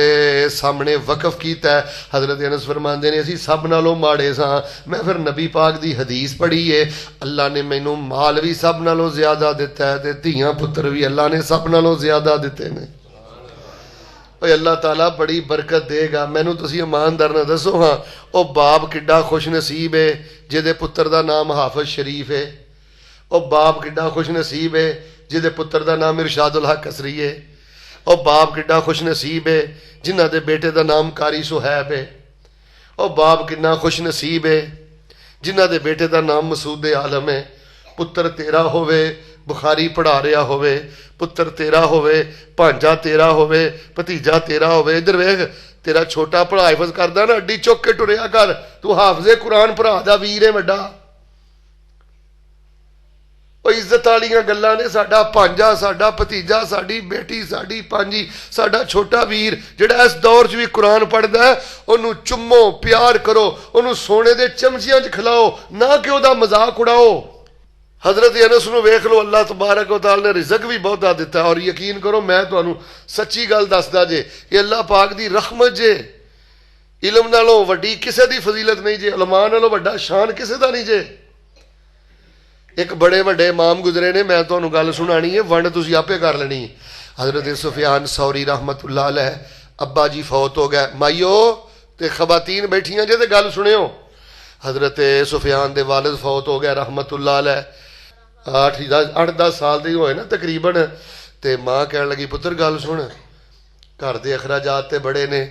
सामने वकफ कीता है। हजरत अनस फरमांदे ने असीं सब नालों माड़े सां, मैं फिर नबी पाक दी हदीस पढ़ी है, अल्लाह ने मैनू माल भी सब नालों ज्यादा दिता है ते धीआं पुत्र भी अल्लाह ने सब नालों ज्यादा दिते ने। अल्लाह ताला बड़ी बरकत देगा। मैनू तुसीं ईमानदार ना दसो हाँ ओ बाप किड्डा खुश नसीब है जिहदे पुत्र दा नाम हाफिज शरीफ है। ओ बाप किड्डा खुश नसीब है जिहदे पुत्र दा नाम इरशादुल हक कसरी है। ओ बाप किड्डा खुश नसीब है जिन्हां दे बेटे दा नाम कारी सुहैब है। ओ बाप किन्ना खुश नसीब है जिन्हां दे बेटे दा नाम मसूद आलम है। पुत्र तेरा होवे बुखारी पढ़ा रहा होवे, पुत्र तेरा होवे, भांजा तेरा होवे, भतीजा तेरा होवे। इधर वेख तेरा छोटा भरा हिफज करदा ना, अड्डी चुक के टुरिया कर, तू हाफिजे कुरान भरा दा वीर है वड्डा। इज्जत वालियां गल्लां ने, साडा भांजा, साडा भतीजा, साडी बेटी, साडी भांजी, साडा छोटा वीर जिहड़ा इस दौर च भी कुरान पढ़दा है, ओनू चुम्मो, प्यार करो, ओनू सोने दे चमचियां च खिलाओ, ना कि ओहदा मजाक उड़ाओ। हजरत अनस नूं वेख लो, अल्लाह तबारक व तआला ने रिज़क भी बहुता दिता है। और यकीन करो मैं तुहानूं सच्ची गल दसदा जे, ये अल्लाह पाक दी रहमत जे। इलम नालों वड्डी किसे दी फजीलत नहीं जे, उलमा नालों वड्डा शान किसे दा नहीं जे। एक बड़े वड्डे इमाम गुजरे ने, मैं तुहानूं गल सुनानी है, वंड तुसीं आपे कर लेनी। हजरत सुफियान सौरी रहमतुल्लाह अलैह अब्बा जी फौत हो गए। माइयो ते खवातीन बैठियां जे ते गल सुनियो। हजरत सुफियान दे वालिद फौत हो गया रहमतुल्लाह अलैह। 8-10 साल दे होए ना तकरीबन। ते मां कहन लगी पुत्र गल सुन, घर दे अखराजात ते बड़े ने,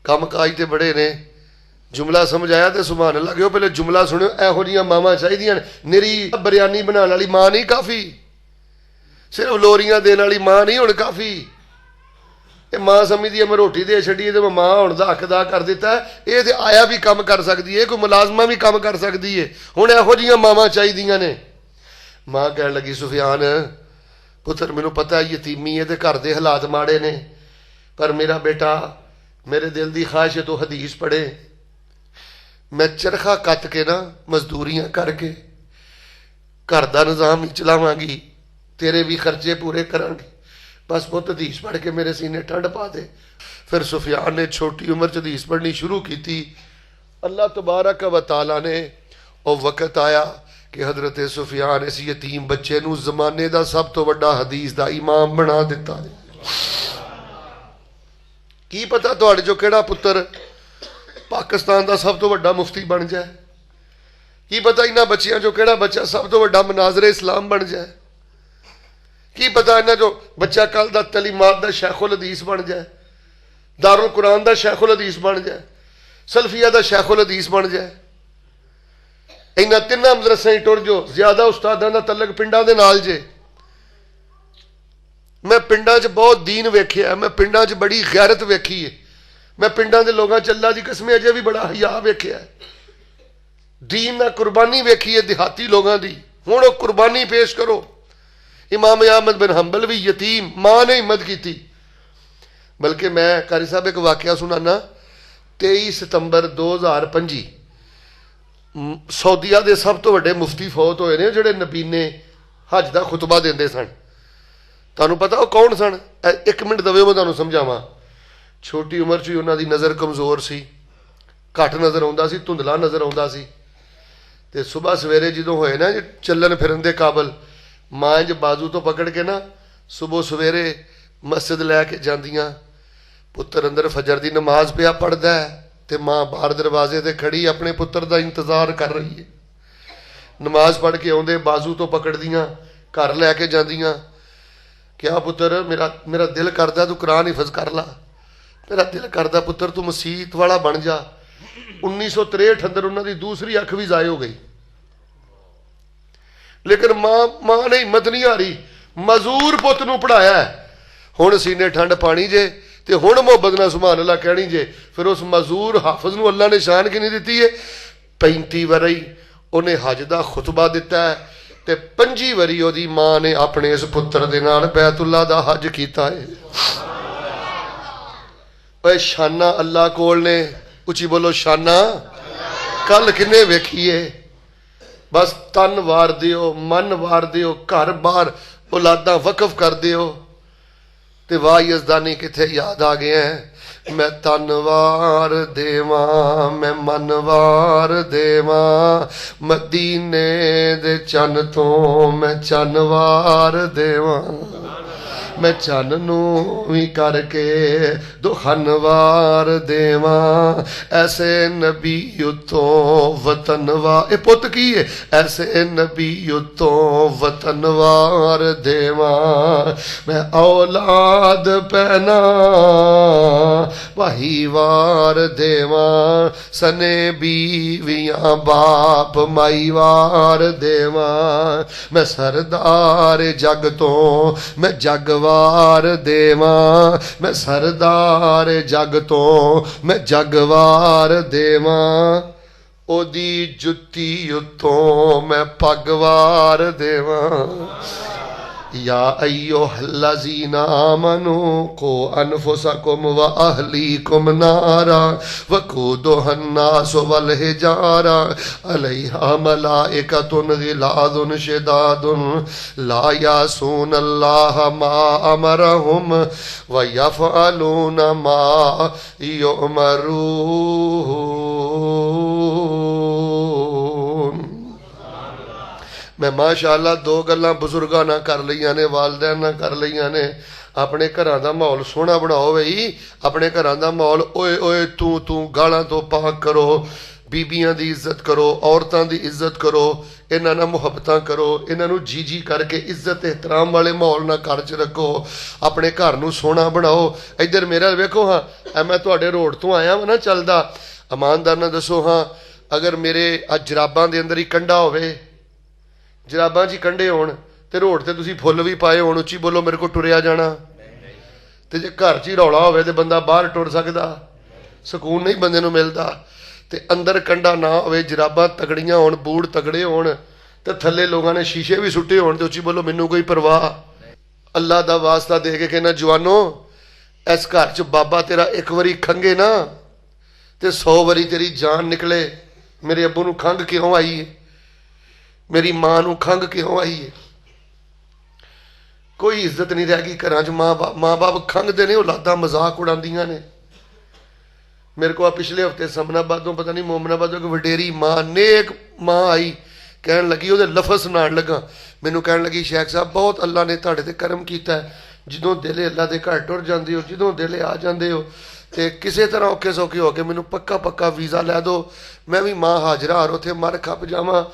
कम काज ते बड़े ने। जुमला समझ आया तो सुभान अल्लाह कहो, पहले जुमला सुनियो। एहो जिहियां मावां चाहिदियां, निरी बिरयानी बनाने वाली मां नहीं काफ़ी, सिर्फ लोरियां देने वाली मां नहीं हुण काफ़ी। ये मां समझदी है मैं रोटी दे छड्डी ते मैं मां हुण दा हक अदा कर दिता है, ये ते आया भी काम कर सकदी है, कोई मुलाजमा भी काम कर सकदी है। हुण एहो जिहियां मावां चाहिदियां ने। मां कहन लगी सुफियान पुत्र मैनूं पता है यतीमी है ते घर दे हालात माड़े ने, पर मेरा बेटा मेरे दिल की ख्वाहिश है तो हदीस पढ़े। मैं चरखा कत के ना मजदूरियां करके घर का निज़ाम ही चलावांगी, तेरे भी खर्चे पूरे करांगी, बस पुत हदीस पढ़ के मेरे सीने ठंड पा दे। फिर सुफियान ने छोटी उम्र च हदीस पढ़नी शुरू की। अल्लाह तबारक व तआला ने और वक्त आया कि हजरत सुफियान इस यतीम बच्चे नूं जमाने का सब तो वड्डा हदीस का इमाम बना दिता है। की पता तुहाडे चों किहड़ा पुत्र पाकिस्तान का सब तो वड्डा मुफ्ती बन जाए, की पता इन्हां बच्चियां चों किहड़ा बच्चा सब तो वड्डा मनाज़रे इस्लाम बन जाए, की पता इन्हां चों बच्चा कल दा तलीमात दा शेखुल हदीस बन जाए, दारुल कुरान दा शेखुल हदीस बन जाए, सल्फिया दा शेखुल हदीस बन जाए। इन्हां तिन्हां मदरसियां टुर जो, ज्यादा उस्तादां दा तलक पिंडां दे नाल जे। मैं पिंडां च बहुत दीन वेखिया, मैं पिंडां च बड़ी गैरत वेखी है, मैं पिंडां दे लोगां च अल्लाह दी कसम अजे भी बड़ा हया वेखिया। दीन ना कुर्बानी वेखी है देहाती लोगों की, हुण वो कुर्बानी पेश करो। इमाम अहमद बिन हंबल भी यतीम, मां ने हिम्मत की। बल्कि मैं कारी साहब एक वाकया सुनाना। 23 सितंबर 2025 सऊदीया के सब तो वड्डे मुफ्ती फौत होए ने जिहड़े नबीने हज का खुतबा देंदे सन। तुहानूं पता वो कौन सन? एक मिनट दविओ मैं तुहानूं समझावां। छोटी उम्र च ही उन्हां दी नज़र कमज़ोर सी, घट नज़र आउंदा सी, धुंधला नज़र आउंदा सी। ते सुबह सवेरे जो होए ना जी चलन फिरन दे काबल, मां इंज बाजू तो पकड़ के ना सुबह सवेरे मस्जिद लैके जांदियां। पुत्तर अंदर फजर की नमाज पिया पढ़दा है ते मां बाहर दरवाजे ते खड़ी अपने पुत्तर का इंतजार कर रही है। नमाज पढ़ के आउंदे बाजू तो पकड़दियां घर लैके जांदियां। क्या पुत्तर मेरा मेरा दिल करदा तू कुरान हिफज कर ला, मेरा दिल करदा पुत्तर तू मसीत वाला बन जा। 1963 अंदर उन्होंने दूसरी अख भी जाए हो गई, लेकिन मां ने हिम्मत नहीं हारी। मजूर पुत नूं पढ़ाया, हुण सीने ठंड पानी जे ते हुण मुहब्बत नाल सुभान अल्लाह कहनी जे। फिर उस मजूर हाफिज नूं अल्लाह ने शान कितनी दी है? 35 वरी उन्हें हज का खुतबा दिता है ते 25 वरी ओदी मां ने अपने इस पुत्र दे नाल बैतुल्ला दा हज कीता है। ओए शाना अल्लाह कोल ने, उची बोलो शाना। कल किन्ने वेखीए? बस तन वार दिओ, मन वार दिओ, घर बार औलादा वकफ कर दिओ ते वाह यजदानी किथे याद आ गए हैं। मैं तन वार देवा, मैं मन वार देवा, मदीने दे चन तो मैं चन वार देवा। मैं चन नू भी करके दुखन वार देवा, ऐसे नबी उतों वतन वार। पुत की है? ऐसे नबी उतों वतन वार देवा। मैं औलाद पैना वही वार देवा, सने बीवियां बाप माई वार देवा। मैं सरदार जग तो मैं जग वार देवा, मैं सरदार जग तो मैं जगवार देवा। ओदी जुत्ती उत्तों मैं पगवार देवा। या अय्युहल्लज़ीना आमनू को अनफुसकुम व अहलीकुम नारा वक़ूदुहन नास वल हिजारा अलैहा मलाइकतुन गिलादुन शिदादुन ला यासूनल्लाह मा अमरहुम व यफ़अलून मा युमरून। मैं माशाअल्लाह 2 गल्लां बुजुर्गां नाल कर लईआं ने, वालदैन नाल कर लईआं ने। अपने घरां दा माहौल सोहना बनाओ बई, अपने घरां दा माहौल ओए ओए तू तू गालां तो पाक करो, बीबियां दी इज्जत करो, औरतां दी इज्जत करो, इन्हां नाल मुहब्बतां करो, इन्हां नूं जी जी करके इज्जत एहतराम वाले माहौल नाल घर च रखो, अपने घर नूं सोहना बनाओ। इधर मेरा वेखो हाँ, मैं तुहाडे रोड तो आया वां ना चलदा, ईमानदार नाल दसो हाँ, अगर मेरे अज जराबां दे अंदर ही कंडा होवे, जराबां च कंडे होण ते रोड ते तुसीं फुੱਲ भी पाए होण, उच्ची बोलो मेरे को टुरिया जाना। ते जे घर च ही रौला होवे ते बंदा बाहर टुर सकदा? सकून नहीं बंदे नूं मिलदा। ते अंदर कंडा ना होवे, जराबां तगड़ियां होण, बूट तगड़े होण ते थल्ले लोगों ने शीशे भी सुट्टे होण ते उच्ची बोलो मैनूं कोई परवाह? अल्लाह दा वास्ता दे के कहना जवानो, इस घर च बाबा तेरा एक वारी खंगे ना ते 100 वारी तेरी जान निकले। मेरे अब्बू नूं खंघ क्यों आई है? मेरी मां नूं खंघ क्यों आई है? कोई इज्जत नहीं रह गई घरां च। माँ बाप खंघते ने, औलादां मजाक उड़ांदियां ने। मेरे को पिछले हफ्ते समनाबादों पता नहीं मोमनाबादों की वडेरी मां, नेक मां आई, कहन लगी, ਉਹਦੇ लफज सुनाण लगा, मैनू कहन लगी शेख साहब बहुत अल्लाह ने ਤੁਹਾਡੇ ते करम कीता है, ਜਦੋਂ दिले अल्लाह के घर टुर जाते हो, ਜਦੋਂ दिले आ जाते हो तो किसी तरह औखे सौखे हो के मैनू पक्का पक्का वीज़ा लै दो, मैं भी मां हाजरा और उत्थे मर खप जावां,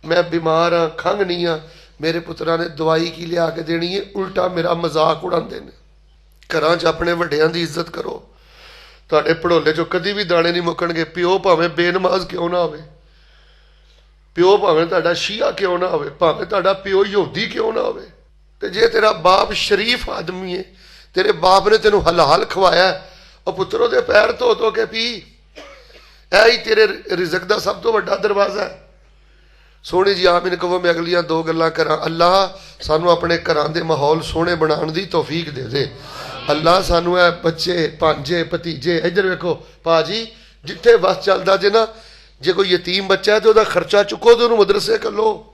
मैं बीमार हाँ, खंघ नहीं हाँ। मेरे पुत्रा ने दवाई की लिया के देनी है, उल्टा मेरा मजाक उड़ाते हैं। घरां च अपने वड्डियां दी इज्जत करो, तुहाडे भड़ोले चों कदी भी दाने नहीं मुक्कणगे। प्यो भावें बेनमाज क्यों ना होवे, प्यो भावें तुहाडा शिया क्यों ना होवे, भावें तुहाडा प्यो यहूदी क्यों ना होवे, ते जे तेरा बाप शरीफ आदमी है, तेरे बाप ने तेनों हलाल खवाया, और पुत्रो दे पैर धो धो के पी। ਇਹ ਹੀ ਤੇਰੇ ਰਿਜ਼ਕ ਦਾ ਸਭ ਤੋਂ ਵੱਡਾ ਦਰਵਾਜ਼ਾ ਹੈ। ਸੋਹਣੀ ਜੀ ਆਮੀਨ ਕਹੋ। ਮੈਂ ਅਗਲੀਆਂ ਦੋ ਗੱਲਾਂ ਕਰਾਂ। ਅੱਲਾਹ ਸਾਨੂੰ ਆਪਣੇ ਘਰਾਂ ਦੇ ਮਾਹੌਲ ਸੋਹਣੇ ਬਣਾਉਣ ਦੀ ਤੌਫੀਕ ਦੇ ਦੇ। ਅੱਲਾਹ ਸਾਨੂੰ ਇਹ ਬੱਚੇ ਭਾਂਜੇ ਭਤੀਜੇ, ਇੱਧਰ ਵੇਖੋ ਭਾਜੀ, ਜਿੱਥੇ ਵਸ ਚੱਲਦਾ ਜੇ ਨਾ, ਜੇ ਕੋਈ ਯਤੀਮ ਬੱਚਾ ਹੈ ਤੇ ਉਹਦਾ ਖਰਚਾ ਚੁੱਕੋ ਤੇ ਉਹਨੂੰ ਮਦਰਸੇ ਘੱਲੋ।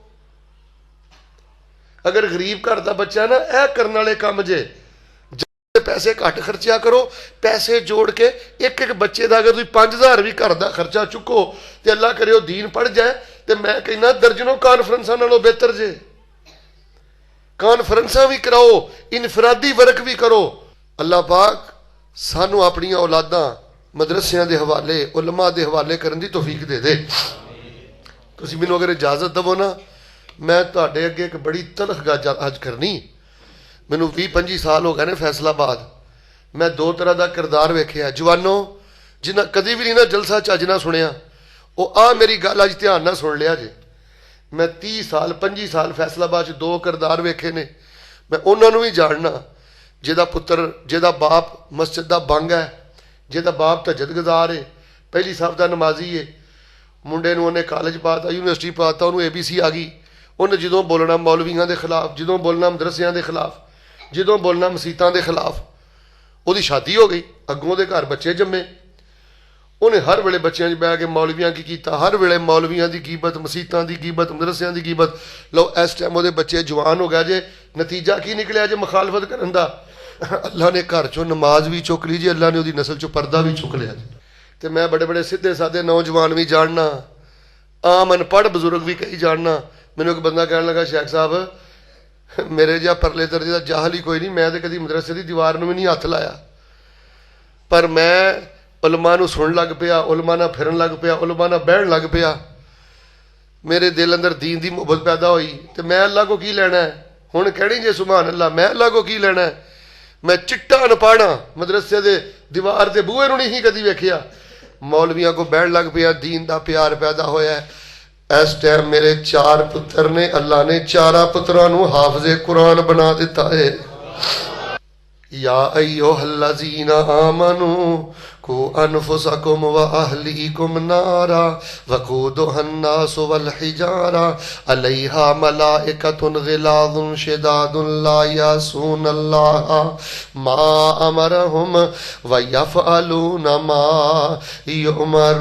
ਅਗਰ ਗਰੀਬ ਘਰ ਦਾ ਬੱਚਾ ਨਾ, ਇਹ ਕਰਨ ਵਾਲੇ ਕੰਮ ਜੇ, ਪੈਸੇ ਘੱਟ ਖਰਚਿਆ ਕਰੋ। ਪੈਸੇ ਜੋੜ ਕੇ ਇੱਕ ਇੱਕ ਬੱਚੇ ਦਾ ਅਗਰ ਤੁਸੀਂ 5000 ਵੀ ਘਰ ਦਾ ਖਰਚਾ ਚੁੱਕੋ ਤੇ ਅੱਲਾਹ ਕਰਿਓ ਦੀਨ ਪੜ ਜਾਏ, ਤੇ ਮੈਂ ਕਹਿੰਦਾ ਦਰਜਨੋਂ ਕਾਨਫਰੰਸਾਂ ਨਾਲੋਂ ਬਿਹਤਰ ਜੇ। ਕਾਨਫਰੰਸਾਂ ਵੀ ਕਰਾਓ, ਇਨਫਰਾਦੀ ਵਰਕ ਵੀ ਕਰੋ। ਅੱਲਾਹ ਪਾਕ ਸਾਨੂੰ ਆਪਣੀਆਂ ਔਲਾਦਾਂ ਮਦਰਸਿਆਂ ਦੇ ਹਵਾਲੇ, ਉਲਮਾ ਦੇ ਹਵਾਲੇ ਕਰਨ ਦੀ ਤੌਫੀਕ ਦੇ ਦੇ। ਤੁਸੀਂ ਮੈਨੂੰ ਅਗਰ ਇਜਾਜ਼ਤ ਦੇਵੋ ਨਾ, ਮੈਂ ਤੁਹਾਡੇ ਅੱਗੇ ਇੱਕ ਬੜੀ ਤਲਖ ਗੱਲ ਅੱਜ ਕਰਨੀ। ਮੈਨੂੰ 20-25 ਸਾਲ ਹੋ ਗਏ ਨੇ ਫੈਸਲਾਬਾਦ। ਮੈਂ ਦੋ ਤਰ੍ਹਾਂ ਦਾ ਕਿਰਦਾਰ ਵੇਖਿਆ। ਜਵਾਨੋ ਜਿਨ੍ਹਾਂ ਕਦੀ ਵੀ ਨਹੀਂ ਨਾ ਜਲਸਾ ਚੱਜ ਨਾਲ ਸੁਣਿਆ, ਉਹ ਆ ਮੇਰੀ ਗੱਲ ਅੱਜ ਧਿਆਨ ਨਾਲ ਸੁਣ ਲਿਆ ਜੇ। ਮੈਂ 30 ਸਾਲ 25 ਸਾਲ ਫੈਸਲਾਬਾਦ 'ਚ ਦੋ ਕਿਰਦਾਰ ਵੇਖੇ ਨੇ। ਮੈਂ ਉਹਨਾਂ ਨੂੰ ਵੀ ਜਾਣਨਾ, ਜਿਹਦਾ ਪੁੱਤਰ, ਜਿਹਦਾ ਬਾਪ ਮਸਜਿਦ ਦਾ ਬੰਗ ਹੈ, ਜਿਹਦਾ ਬਾਪ ਤਹੱਜੁਦ ਹੈ, ਪਹਿਲੀ ਸਾਹਬ ਦਾ ਨਮਾਜ਼ੀ ਹੈ। ਮੁੰਡੇ ਨੂੰ ਉਹਨੇ ਕਾਲਜ ਪਾਤਾ, ਯੂਨੀਵਰਸਿਟੀ ਪਾਤਾ, ਉਹਨੂੰ ABC ਆ ਗਈ। ਉਹਨੇ ਜਦੋਂ ਬੋਲਣਾ ਮੌਲਵੀਆਂ ਦੇ ਖਿਲਾਫ, ਜਦੋਂ ਬੋਲਣਾ ਮਦਰਸਿਆਂ ਦੇ ਖਿਲਾਫ, ਜਦੋਂ ਬੋਲਣਾ ਮਸੀਤਾਂ ਦੇ ਖਿਲਾਫ। ਉਹਦੀ ਸ਼ਾਦੀ ਹੋ ਗਈ, ਅੱਗੋਂ ਦੇ ਘਰ ਬੱਚੇ ਜੰਮੇ। ਉਹਨੇ ਹਰ ਵੇਲੇ ਬੱਚਿਆਂ 'ਚ ਬਹਿ ਕੇ ਮੌਲਵੀਆਂ ਕੀ ਕੀਤਾ, ਹਰ ਵੇਲੇ ਮੌਲਵੀਆਂ ਦੀ ਗੀਬਤ, ਮਸੀਤਾਂ ਦੀ ਗੀਬਤ, ਮਦਰਸਿਆਂ ਦੀ ਗੀਬਤ। ਲਓ ਇਸ ਟਾਈਮ ਉਹਦੇ ਬੱਚੇ ਜਵਾਨ ਹੋ ਗਿਆ ਜੇ, ਨਤੀਜਾ ਕੀ ਨਿਕਲਿਆ ਜੇ ਮੁਖਾਲਫਤ ਕਰਨ ਦਾ? ਅੱਲਾਹ ਨੇ ਘਰ 'ਚੋਂ ਨਮਾਜ਼ ਵੀ ਚੁੱਕ ਲਈ ਜੀ, ਅੱਲਾਹ ਨੇ ਉਹਦੀ ਨਸਲ 'ਚੋਂ ਪਰਦਾ ਵੀ ਚੁੱਕ ਲਿਆ ਜੀ। ਤੇ ਮੈਂ ਬੜੇ ਬੜੇ ਸਿੱਧੇ ਸਾਦੇ ਨੌਜਵਾਨ ਵੀ ਜਾਣਨਾ, ਆਮ ਅਨਪੜ੍ਹ ਬਜ਼ੁਰਗ ਵੀ ਕਈ ਜਾਣਨਾ। ਮੈਨੂੰ ਇੱਕ ਬੰਦਾ ਕਹਿਣ ਲੱਗਾ, ਸ਼ੇਖ ਸਾਹਿਬ ਮੇਰੇ ਜਿਹਾ ਪਰਲੇ ਦਰਜੇ ਦਾ ਜਾਹਲ ਹੀ ਕੋਈ ਨਹੀਂ, ਮੈਂ ਤਾਂ ਕਦੀ ਮਦਰਸੇ ਦੀ ਦੀਵਾਰ ਨੂੰ ਵੀ ਨਹੀਂ ਹੱਥ ਲਾਇਆ, ਪਰ ਮੈਂ ਉਲਮਾ ਨੂੰ ਸੁਣਨ ਲੱਗ ਪਿਆ, ਉਲਮਾ ਨਾਲ ਫਿਰਨ ਲੱਗ ਪਿਆ, ਉਲਮਾ ਨਾਲ ਬਹਿਣ ਲੱਗ ਪਿਆ। ਮੇਰੇ ਦਿਲ ਅੰਦਰ ਦੀਨ ਦੀ ਮੁਹੱਬਤ ਪੈਦਾ ਹੋਈ। ਤੇ ਮੈਂ ਅੱਲਾ ਕੋ ਕੀ ਲੈਣਾ ਹੈ? ਹੁਣ ਕਹਿਣੀ ਜੇ ਸੁਭਾਨ ਅੱਲਾ, ਮੈਂ ਅੱਲਾ ਕੋ ਕੀ ਲੈਣਾ ਹੈ? ਮੈਂ ਚਿੱਟਾ ਅਨਪੜ੍ਹਾਂ, ਮਦਰਸੇ ਦੇ ਦੀਵਾਰ ਦੇ ਬੂਹੇ ਨੂੰ ਨਹੀਂ ਕਦੀ ਵੇਖਿਆ। ਮੌਲਵੀਆਂ ਕੋ ਬਹਿਣ ਲੱਗ ਪਿਆ, ਦੀਨ ਦਾ ਪਿਆਰ ਪੈਦਾ ਹੋਇਆ। ਇਸ ਟਾਈਮ ਮੇਰੇ 4 ਪੁੱਤਰ ਨੇ, ਅੱਲਾ ਨੇ 4 ਪੁੱਤਰਾਂ ਨੂੰ ਹਾਫਿਜ਼ੇ ਕੁਰਾਨ ਬਣਾ ਦਿੱਤਾ ਹੈ। या अय्युहल्लज़ीना आमनू कू अनफुसकुम व अहलीकुम नारा वक़ूदुहन्नासु वल हिजारा अलैहा मलाइकतुन ग़िलाज़ुन शिदादुन ला यासूनल्लाह मा अमरहुम व यफ़अलूना मा युमरून।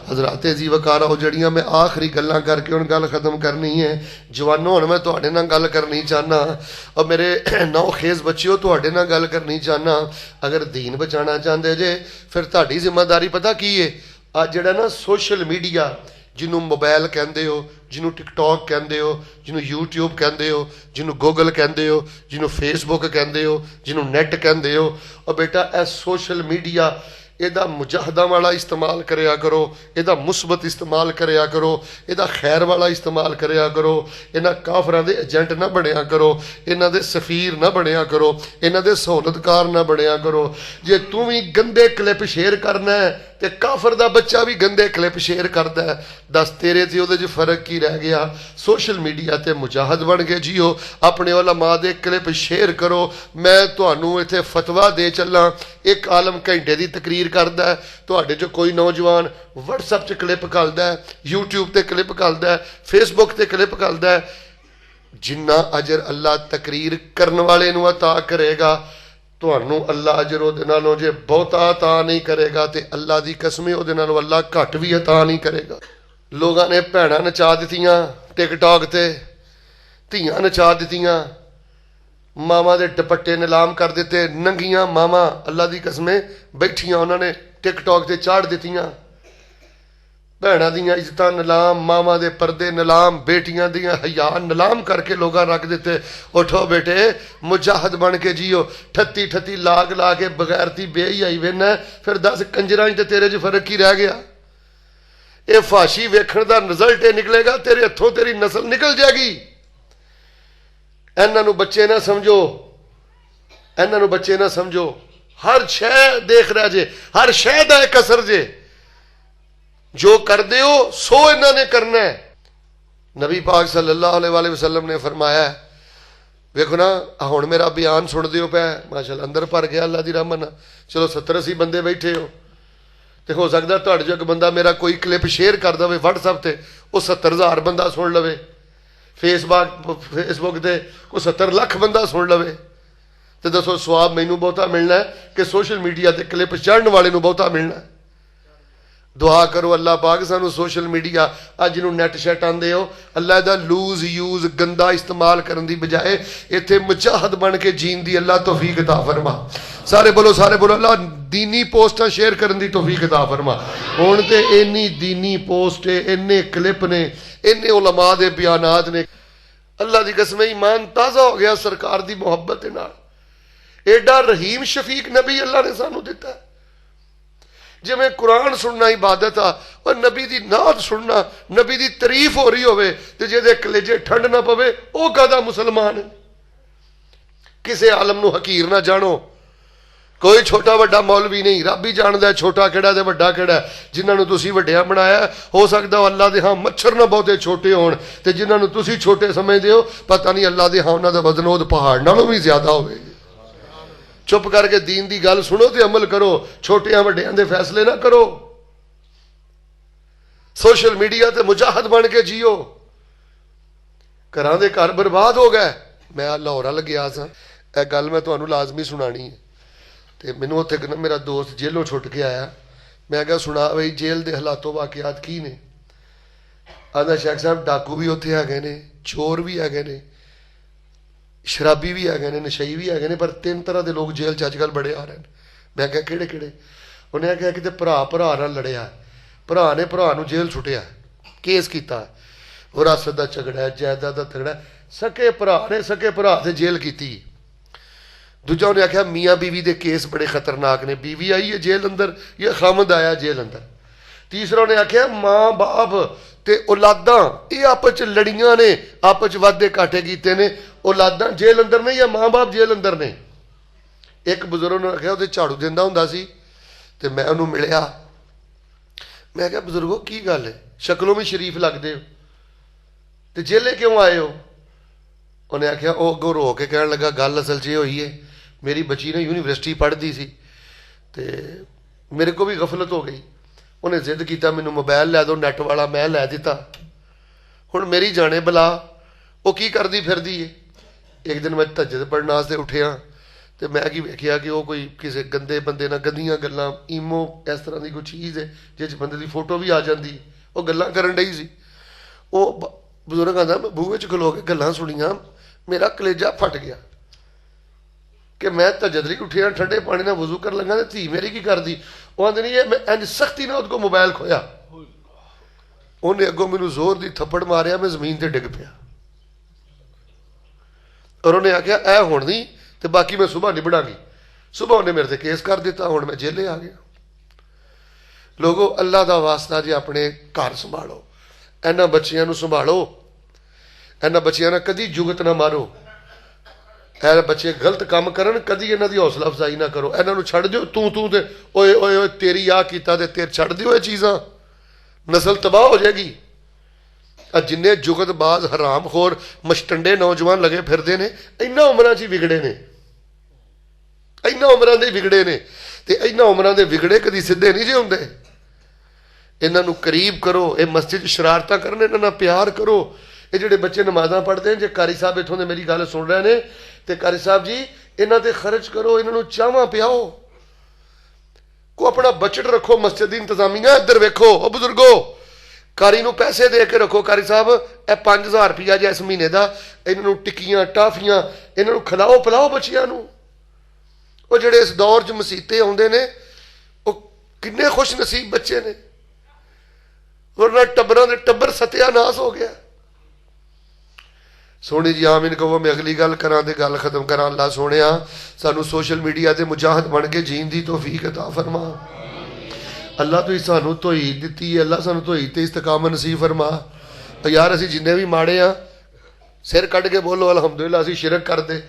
हज़रात जी वकारा हो जड़ियाँ मैं आखिरी गल्लां करके हुण गल खत्म करनी है। जवानों हुण मैं तुहाडे नाल गल करनी चाहना, और मेरे नौ खेज बच्चिओ तुहाडे नाल गल करनी चाहना। अगर दीन बचाना चाहते जे फिर तुहाडी जिम्मेदारी पता की है? अज जिहड़ा ना सोशल मीडिया, जिन्हों मोबाइल कहते हो, जिन्हों टिकटॉक कहते हो, जिन्हों यूट्यूब कहते हो, जिन्हों गूगल कहते हो, जिन्हों फेसबुक कहते हो, जिन्हों नैट कहते हो, और बेटा ए सोशल मीडिया ਇਹਦਾ ਮੁਜਾਹਦਾ ਵਾਲਾ ਇਸਤੇਮਾਲ ਕਰਿਆ ਕਰੋ, ਇਹਦਾ ਮੁਸਬਤ ਇਸਤੇਮਾਲ ਕਰਿਆ ਕਰੋ, ਇਹਦਾ ਖੈਰ ਵਾਲਾ ਇਸਤੇਮਾਲ ਕਰਿਆ ਕਰੋ। ਇਹਨਾਂ ਕਾਫਰਾਂ ਦੇ ਏਜੰਟ ਨਾ ਬਣਿਆ ਕਰੋ, ਇਹਨਾਂ ਦੇ ਸਫੀਰ ਨਾ ਬਣਿਆ ਕਰੋ, ਇਹਨਾਂ ਦੇ ਸਹੂਲਤਕਾਰ ਨਾ ਬਣਿਆ ਕਰੋ। ਜੇ ਤੂੰ ਵੀ ਗੰਦੇ ਕਲਿੱਪ ਸ਼ੇਅਰ ਕਰਨਾ ਹੈ ਤੇ ਕਾਫਰ ਦਾ ਬੱਚਾ ਵੀ ਗੰਦੇ ਕਲਿੱਪ ਸ਼ੇਅਰ ਕਰਦਾ ਹੈ, ਦੱਸ ਤੇਰੇ ਤੇ ਉਹਦੇ 'ਚ ਫਰਕ ਕੀ ਰਹਿ ਗਿਆ? ਸੋਸ਼ਲ ਮੀਡੀਆ ਤੇ ਮੁਜਾਹਦ ਬਣ ਕੇ ਜੀਓ, ਆਪਣੇ ਉਲਮਾ ਦੇ ਕਲਿੱਪ ਸ਼ੇਅਰ ਕਰੋ। ਮੈਂ ਤੁਹਾਨੂੰ ਇੱਥੇ ਫਤਵਾ ਦੇ ਚੱਲਾਂ, ਇੱਕ ਆਲਮ ਘੰਟੇ ਦੀ ਤਕਰੀਰ ਕਰਦਾ ਹੈ, ਤੁਹਾਡੇ 'ਚ ਕੋਈ ਨੌਜਵਾਨ WhatsApp 'ਚ ਕਲਿੱਪ ਘੱਲਦਾ ਹੈ, YouTube ਤੇ ਕਲਿੱਪ ਘੱਲਦਾ ਹੈ, Facebook ਤੇ ਕਲਿੱਪ ਘੱਲਦਾ ਹੈ। ਜਿੰਨਾ ਅਜਰ ਅੱਲਾ ਤਕਰੀਰ ਕਰਨ ਵਾਲੇ ਨੂੰ ਅਤਾ ਕਰੇਗਾ, ਤੁਹਾਨੂੰ ਅੱਲਾ ਅਜਰ ਉਹਦੇ ਨਾਲੋਂ ਜੇ ਬਹੁਤਾ ਅਤਾ ਨਹੀਂ ਕਰੇਗਾ ਤੇ ਅੱਲਾ ਦੀ ਕਸਮ ਉਹਦੇ ਨਾਲੋਂ ਅੱਲਾ ਘੱਟ ਵੀ ਅਤਾ ਨਹੀਂ ਕਰੇਗਾ। ਲੋਕਾਂ ਨੇ ਭੈਣਾਂ ਨਚਾ ਦਿੱਤੀਆਂ ਟਿਕਟੌਕ ਤੇ, ਧੀਆਂ ਨਚਾ ਦਿੱਤੀਆਂ, ਮਾਵਾਂ ਦੇ ਦੁਪੱਟੇ ਨਿਲਾਮ ਕਰ ਦਿੱਤੇ, ਨੰਗੀਆਂ ਮਾਵਾਂ ਅੱਲਾ ਦੀ ਕਸਮੇ ਬੈਠੀਆਂ ਉਹਨਾਂ ਨੇ ਟਿਕਟੌਕ ਤੇ ਚਾੜ ਦਿੱਤੀਆਂ। ਭੈਣਾਂ ਦੀਆਂ ਇੱਜ਼ਤਾਂ ਨਿਲਾਮ, ਮਾਵਾਂ ਦੇ ਪਰਦੇ ਨਿਲਾਮ, ਬੇਟੀਆਂ ਦੀਆਂ ਹਯਾ ਨਿਲਾਮ ਕਰਕੇ ਲੋਕਾਂ ਰੱਖ ਦਿੱਤੇ। ਉਠੋ ਬੇਟੇ, ਮੁਜਾਹਦ ਬਣ ਕੇ ਜੀਓ। 38 ਲਾਗ ਲਾ ਕੇ ਬਗੈਰਤੀ ਬੇਹਯਾਈ ਵੇਨਾ, ਫਿਰ 10 ਕੰਜਰਾਂ 'ਚ ਤੇ ਤੇਰੇ 'ਚ ਫਰਕ ਕੀ ਰਹਿ ਗਿਆ? ਇਹ ਫਾਸ਼ੀ ਵੇਖਣ ਦਾ ਰਿਜ਼ਲਟ ਇਹ ਨਿਕਲੇਗਾ, ਤੇਰੇ ਹੱਥੋਂ ਤੇਰੀ ਨਸਲ ਨਿਕਲ ਜਾਏਗੀ। ਇਹਨਾਂ ਨੂੰ ਬੱਚੇ ਨਾ ਸਮਝੋ, ਇਹਨਾਂ ਨੂੰ ਬੱਚੇ ਨਾ ਸਮਝੋ। ਹਰ ਸ਼ੈ ਦੇਖ ਰਿਹਾ ਜੇ, ਹਰ ਸ਼ੈ ਦਾ ਇੱਕ ਅਸਰ ਜੇ। ਜੋ ਕਰਦੇ ਹੋ ਸੋ ਇਹਨਾਂ ਨੇ करना है। नबी पाक सल्लल्लाहु अलैहि वसल्लम ने फरमाया, ਵੇਖੋ ਨਾ ਹੁਣ ਮੇਰਾ ਬਿਆਨ ਸੁਣਦੇ ਹੋ ਪਿਆ ਮਾਸ਼ਾਅੱਲਾ ਅੰਦਰ ਭਰ ਗਿਆ ਅੱਲਾ ਦੀ ਰਹਿਮਤ ਨਾਲ। ਚਲੋ 70-80 ਬੰਦੇ ਬੈਠੇ ਹੋ ਤੇ ਹੋ ਸਕਦਾ ਤੁਹਾਡੇ ਚੋਂ ਇੱਕ ਬੰਦਾ ਮੇਰਾ ਕੋਈ ਕਲਿੱਪ ਸ਼ੇਅਰ ਕਰ ਦੇਵੇ WhatsApp ਤੇ, ਉਹ 70,000 ਬੰਦਾ ਸੁਣ ਲਵੇ। ਫੇਸਬੁੱਕ ਤੇ ਕੋਈ 70 ਲੱਖ ਬੰਦਾ ਸੁਣ ਲਵੇ ਤੇ ਦੱਸੋ ਸਵਾਬ ਮੈਨੂੰ ਬਹੁਤਾ ਮਿਲਣਾ ਕਿ ਸੋਸ਼ਲ ਮੀਡੀਆ ਤੇ ਕਲਿੱਪ ਚੜ੍ਹਨ ਵਾਲੇ ਨੂੰ ਬਹੁਤਾ ਮਿਲਣਾ? ਦੁਆ ਕਰੋ ਅੱਲਾ ਪਾਕ ਸਾਨੂੰ ਸੋਸ਼ਲ ਮੀਡੀਆ ਅੱਜ ਜਿਹਨੂੰ ਨੈਟ ਸ਼ੈਟ ਆਂਦੇ ਹੋ, ਅੱਲਾ ਦਾ ਲੂਜ਼ ਯੂਜ਼ ਗੰਦਾ ਇਸਤੇਮਾਲ ਕਰਨ ਦੀ ਬਜਾਏ ਇੱਥੇ ਮੁਜਾਹਦ ਬਣ ਕੇ ਜੀਣ ਦੀ ਅੱਲਾ ਤੌਫੀਕ ਅਤਾ ਫਰਮਾ। ਸਾਰੇ ਬੋਲੋ ਅੱਲਾ दीनी पोस्टां शेयर करने की तौफीक अता फरमा। हुण ते इन्नी दीनी पोस्ट है, इन्ने क्लिप ने, इन्ने उलमा दे बयानात ने, अल्लाह की कसम ईमान ताज़ा हो गया सरकार की मुहब्बत दे नाल। एडा रहीम शफीक नबी अल्लाह ने सानू दिता। जिवें कुरान सुनना इबादत आ और नबी की नात सुनना, नबी की तारीफ हो रही होवे ते जिहदे कलेजे ठंड ना पवे वो कहदा मुसलमान है। किसी आलम नू हकीर ना जानो, कोई छोटा वड्डा मौलवी नहीं, रब ही जानदा छोटा किहड़ा ते वड्डा किहड़ा। जिन्हां तुसीं वड्डिया बनाया हो सकदा अल्लाह दे हां मच्छर ना बहुते छोटे होण ते जिन्हां तुसीं छोटे समझदे हो पता नहीं अल्लाह दे हां उन्हां दा वजन उस पहाड़ नालों भी ज्यादा होवे। चुप करके दीन दी गल सुनो ते अमल करो, छोटियां वड्डियां दे फैसले ना करो। सोशल मीडिया ते मुजाहिद बन के जियो। घरां दे घर बर्बाद हो गए। मैं लाहौर अल गया सा, यह गल मैं तुहानूं लाजमी सुनानी है। तो मैनू उत्थे मेरा दोस्त जेलों छुट के आया, मैं क्या सुना बई जेल के हालातों वाकयात की ने। आंदा शेख साहब डाकू भी उत्थे हैगे ने, चोर भी हैगे ने, शराबी भी हैगे ने, नशई भी हैगे ने, पर 3 तरह के लोग जेल च अजकल बड़े आ रहे हैं। मैं क्या किहड़े किहड़े? उन्हें आख्या कि भरा भरा नाल लड़िया, भरा ने भरा नूं जेल छुटिया, केस किया, विरासत का झगड़ा है, जायदाद का झगड़ा, सके भरा ने सके भरा से जेल की। दूजा उन्हें आख्या मियाँ बीवी के केस बड़े खतरनाक ने, बीवी आई है जेल अंदर या खामद आया जेल अंदर। तीसरा उन्हें आख्या माँ बाप ते औलादा ये आपस च लड़ियां ने, आपस च वादे घाटे कीते ने, औलादा जेल अंदर ने या माँ बाप जेल अंदर ने। एक बजुर्ग ने आख्या वो झाड़ू दिंदा हुंदा सी ते मैं उन्होंने मिलिया। मैं क्या बजुर्गो की गल है, शक्लों भी शरीफ लगते हो तो जेले क्यों आए हो? उन्हें आख्या वो अगों रो के कहन लगा गल असल च होई है, मेरी बच्ची ने यूनीवर्सिटी पढ़ती सी ते मेरे को भी गफलत हो गई। उन्हें जिद किया मैनू मोबाइल लै दो नैट वाला, मैं लै दिता। हुण मेरी जाने बला वो की करती फिरदी है। एक दिन मैं तहज्जुद पढ़ने वास्ते उठिया तो मैं की वेखिया कि वो कोई किसी गंदे बंदे नाल गंदियां गल्लां, ईमो इस तरह की कोई चीज़ है जिस बंदे की फोटो भी आ जाती, वो गल्लां करन डई सी। वो बजुर्ग आंदा मैं बूहे च खलो के गल्लां सुनियां, मेरा कलेजा फट गया कि मैं तहज्जुद लई उठिया, ठंडे पानी नाल वजू कर लगा तो धी मेरी की करदी। वो आंदे नहीं है मैं इंज सख्ती नाल उसको मोबाइल खोया, उन्हें अगों मैनू जोर दी थप्पड़ मारिया, मैं जमीन ते डिग पिया। और उन्हें आख्या ऐ हुण नहीं तो बाकी मैं सुबह निबड़ांगी। सुबह उन्हें मेरे ते केस कर दिता, हुण मैं जेले आ गया। लोगों अल्लाह दा वास्ता जी अपने घर संभालो, इन्हां बच्चियां नूं संभालो, इन्हां बच्चियां नाल कदी जुगत ना मारो। ऐ बच्चे गलत काम करन कदी इन्हां दी हौसला अफजाई ना करो। इन्हां नूं छड्ड दिओ, तू तू ते ओए ओए ओए तेरी आ कीता ते तेरे छड्ड दिओ। ये चीज़ां नस्ल तबाह हो जाएगी। जिन्ने जुगतबाज हरामखोर मशटंडे नौजवान लगे फिरदे ने, इन्हां उमरां च ही विगड़े ने, इन्हां उमरां दे विगड़े ने ते इन्हां उमरां दे विगड़े कदी सिद्धे नहीं जे हुंदे। इन्हां नूं करीब करो, ये मस्जिद शरारतां करन, इन्हां नाल प्यार करो। ये जिहड़े बच्चे नमाज़ां पढ़दे हैं, जे कारी साहब इत्थों दे मेरी गल सुन रहे ने ते कारी साहब जी इन्हां ते खर्च करो, इन्हां नूं चावां पियाओ, को अपना बजट रखो। मस्जिद दी इंतजामिया इधर वेखो, ओ बुजुर्गो कारी नूं पैसे दे के रखो, कारी साहब ए 5000 रुपया जे इस महीने का, इन्हां नूं टिक्कियां टाफियां इन्हां नूं खिलाओ पिलाओ बच्चियां नूं। वो जिहड़े इस दौर च मसीते आउंदे ने वो किन्ने खुश नसीब बच्चे ने, वरना टब्बरां दे टब्बर सत्यानाश हो गया। सोनी जी आमीन कहो। मैं अगली गल करा तो गल खत्म करा। अल्लाह सोने सानू सोशल मीडिया के मुजाहिद बन के जीन की तौफीक अता फरमा। अल्लाह तो सानू धोई दी है, अल्लाह सानू धोई ते इस्तकामत नसीब फरमा। यार असी जिन्ने भी माड़े हाँ सिर कढ़ के बोलो अलहमदुलिल्लाह। असी शिरक करते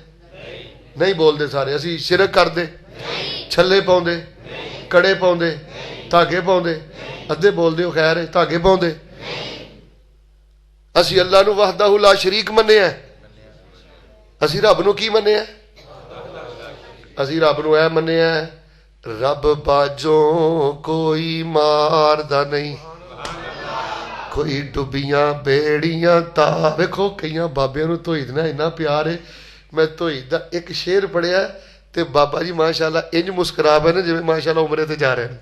नहीं, बोलते सारे असी शिरक करते, छले पाउंदे, कड़े पाउंदे, धागे पाउंदे, अद्धे बोलते हो खैर है धागे पाउंदे। असी अल्लाह नू वहदहू ला शरीक मन्निया। ਅਸੀਂ ਰੱਬ ਨੂੰ ਕੀ ਮੰਨਿਆ? ਅਸੀਂ ਰੱਬ ਨੂੰ ਇਹ ਮੰਨਿਆ, ਰੱਬ ਬਾਝੋਂ ਕੋਈ ਮਾਰਦਾ ਨਹੀਂ, ਕੋਈ ਡੁੱਬੀਆਂ ਬੇੜੀਆਂ ਤਾਂ। ਵੇਖੋ ਕਈਆਂ ਬਾਬਿਆਂ ਨੂੰ ਧੋਈ ਨਾਲ ਇੰਨਾ ਪਿਆਰ ਹੈ। ਮੈਂ ਧੋਈ ਦਾ ਇੱਕ ਸ਼ੇਰ ਪੜਿਆ ਤੇ ਬਾਬਾ ਜੀ ਮਾਸ਼ਾਅੱਲਾ ਇੰਜ ਮੁਸਕਰਾ ਪਏ ਨੇ ਜਿਵੇਂ ਮਾਸ਼ਾਅੱਲਾ ਉਮਰੇ ਤੇ ਜਾ ਰਹੇ ਨੇ।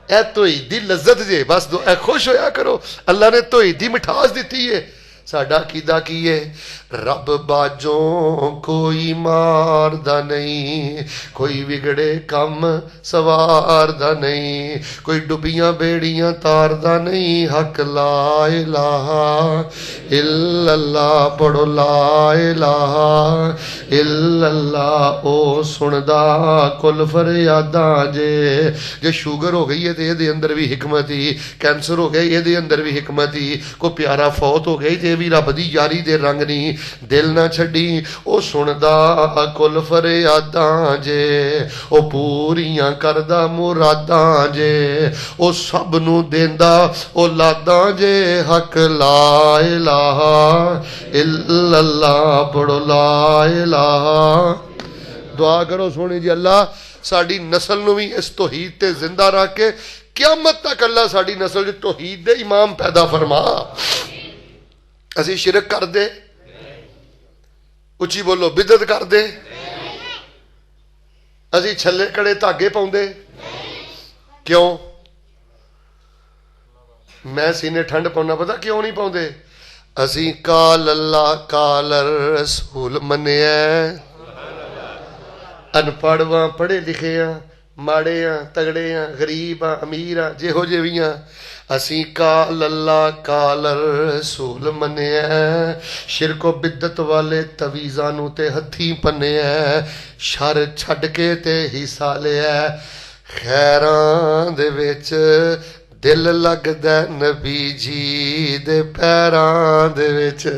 ਇਹ ਧੋਈ ਦੀ ਲਜ਼ਤ ਜੇ, ਬਸ ਇਹ ਖੁਸ਼ ਹੋਇਆ ਕਰੋ, ਅੱਲਾ ਨੇ ਧੋਈ ਦੀ ਮਿਠਾਸ ਦਿੱਤੀ ਹੈ। ਸਾਡਾ ਅਕੀਦਾ ਕੀ ਹੈ? ਰੱਬ ਬਾਝੋਂ ਕੋਈ ਮਾਰਦਾ ਨਹੀਂ, ਕੋਈ ਵਿਗੜੇ ਕੰਮ ਸਵਾਰਦਾ ਨਹੀਂ, ਕੋਈ ਡੁੱਬੀਆਂ ਬੇੜੀਆਂ ਤਾਰਦਾ ਨਹੀਂ। ਹੱਕ ਲਾ ਇਲਾਹਾ ਇल्लल्लाह ਪੜੋ, ਲਾ ਇਲਾਹਾ ਇल्लल्लाह। ਉਹ ਸੁਣਦਾ ਕੁੱਲ ਫਰਿਆਦਾਂ ਜੇ। ਜੇ ਸ਼ੂਗਰ ਹੋ ਗਈ ਹੈ ਤੇ ਇਹਦੇ ਅੰਦਰ ਵੀ ਹਿਕਮਤ ਹੀ, ਕੈਂਸਰ ਹੋ ਗਿਆ ਇਹਦੇ ਅੰਦਰ ਵੀ ਹਿਕਮਤ ਹੀ, ਕੋਈ ਪਿਆਰਾ ਫੌਤ ਹੋ ਗਈ ਤੇ ਵੀ ਰੱਬ ਦੀ ਯਾਰੀ ਦੇ ਰੰਗ ਨਹੀਂ। ਦਿਲ ਨਾ ਛੱਡੀ, ਉਹ ਸੁਣਦਾ ਕੁੱਲ ਫਰਿਆਦਾਂ ਜੇ, ਉਹ ਪੂਰੀਆਂ ਕਰਦਾ ਮੁਰਾਦਾਂ ਜੇ, ਉਹ ਸਭ ਨੂੰ ਦੇਂਦਾ ਔਲਾਦਾਂ ਜੇ। ਹੱਕ ਲਾ ਇਲਾਹਾ ਇल्लल्लाह ਪੜੋ, ਲਾ ਇਲਾਹਾ। ਦੁਆ ਕਰੋ ਸੋਹਣੀ ਜੀ, ਅੱਲਾ ਸਾਡੀ ਨਸਲ ਨੂੰ ਵੀ ਇਸ ਤੌਹੀਦ ਤੇ ਜ਼ਿੰਦਾ ਰੱਖ ਕੇ ਕਿਆਮਤ ਤੱਕ ਅੱਲਾ ਸਾਡੀ ਨਸਲ 'ਚ ਤੌਹੀਦ ਦੇ ਇਮਾਮ ਪੈਦਾ ਫਰਮਾ। ਅਸੀਂ ਸ਼ਿਰਕ ਕਰਦੇ, ਉੱਚੀ ਬੋਲੋ, ਬਿਦਅਤ ਕਰਦੇ, ਅਸੀਂ ਛੱਲੇ ਕੜੇ ਧਾਗੇ ਪਾਉਂਦੇ, ਕਿਉਂ? ਮੈਂ ਸੀਨੇ ਠੰਡ ਪਾਉਣਾ, ਪਤਾ ਕਿਉਂ ਨਹੀਂ ਪਾਉਂਦੇ? ਅਸੀਂ ਕਾਲ ਅੱਲਾ ਕਾਲ ਰਸੂਲ ਮੰਨਿਆ। ਅਨਪੜ੍ਹ ਵਾਂ, ਪੜ੍ਹੇ ਲਿਖੇ ਆ, ਮਾੜੇ ਆ, ਤਗੜੇ ਆ, ਗਰੀਬ ਆ, ਅਮੀਰ ਆ, ਜਿਹੋ ਜਿਹੇ ਵੀ ਆ, ਅਸੀਂ ਕਾਲ ਅੱਲਾ ਕਾਲ ਰਸੂਲ ਮੰਨਿਆ। ਸ਼ਿਰਕੋ ਬਿਦਤ ਵਾਲੇ ਤਵੀਜ਼ਾਂ ਨੂੰ ਤੇ ਹੱਥੀਂ ਪੰਨਿਆ। ਸ਼ਰ ਛੱਡ ਕੇ ਤੇ ਹਿੱਸਾ ਲਿਆ ਖੈਰਾਂ ਦੇ ਵਿੱਚ। ਦਿਲ ਲੱਗਦਾ ਨਬੀ ਜੀ ਦੇ ਪੈਰਾਂ ਦੇ ਵਿੱਚ।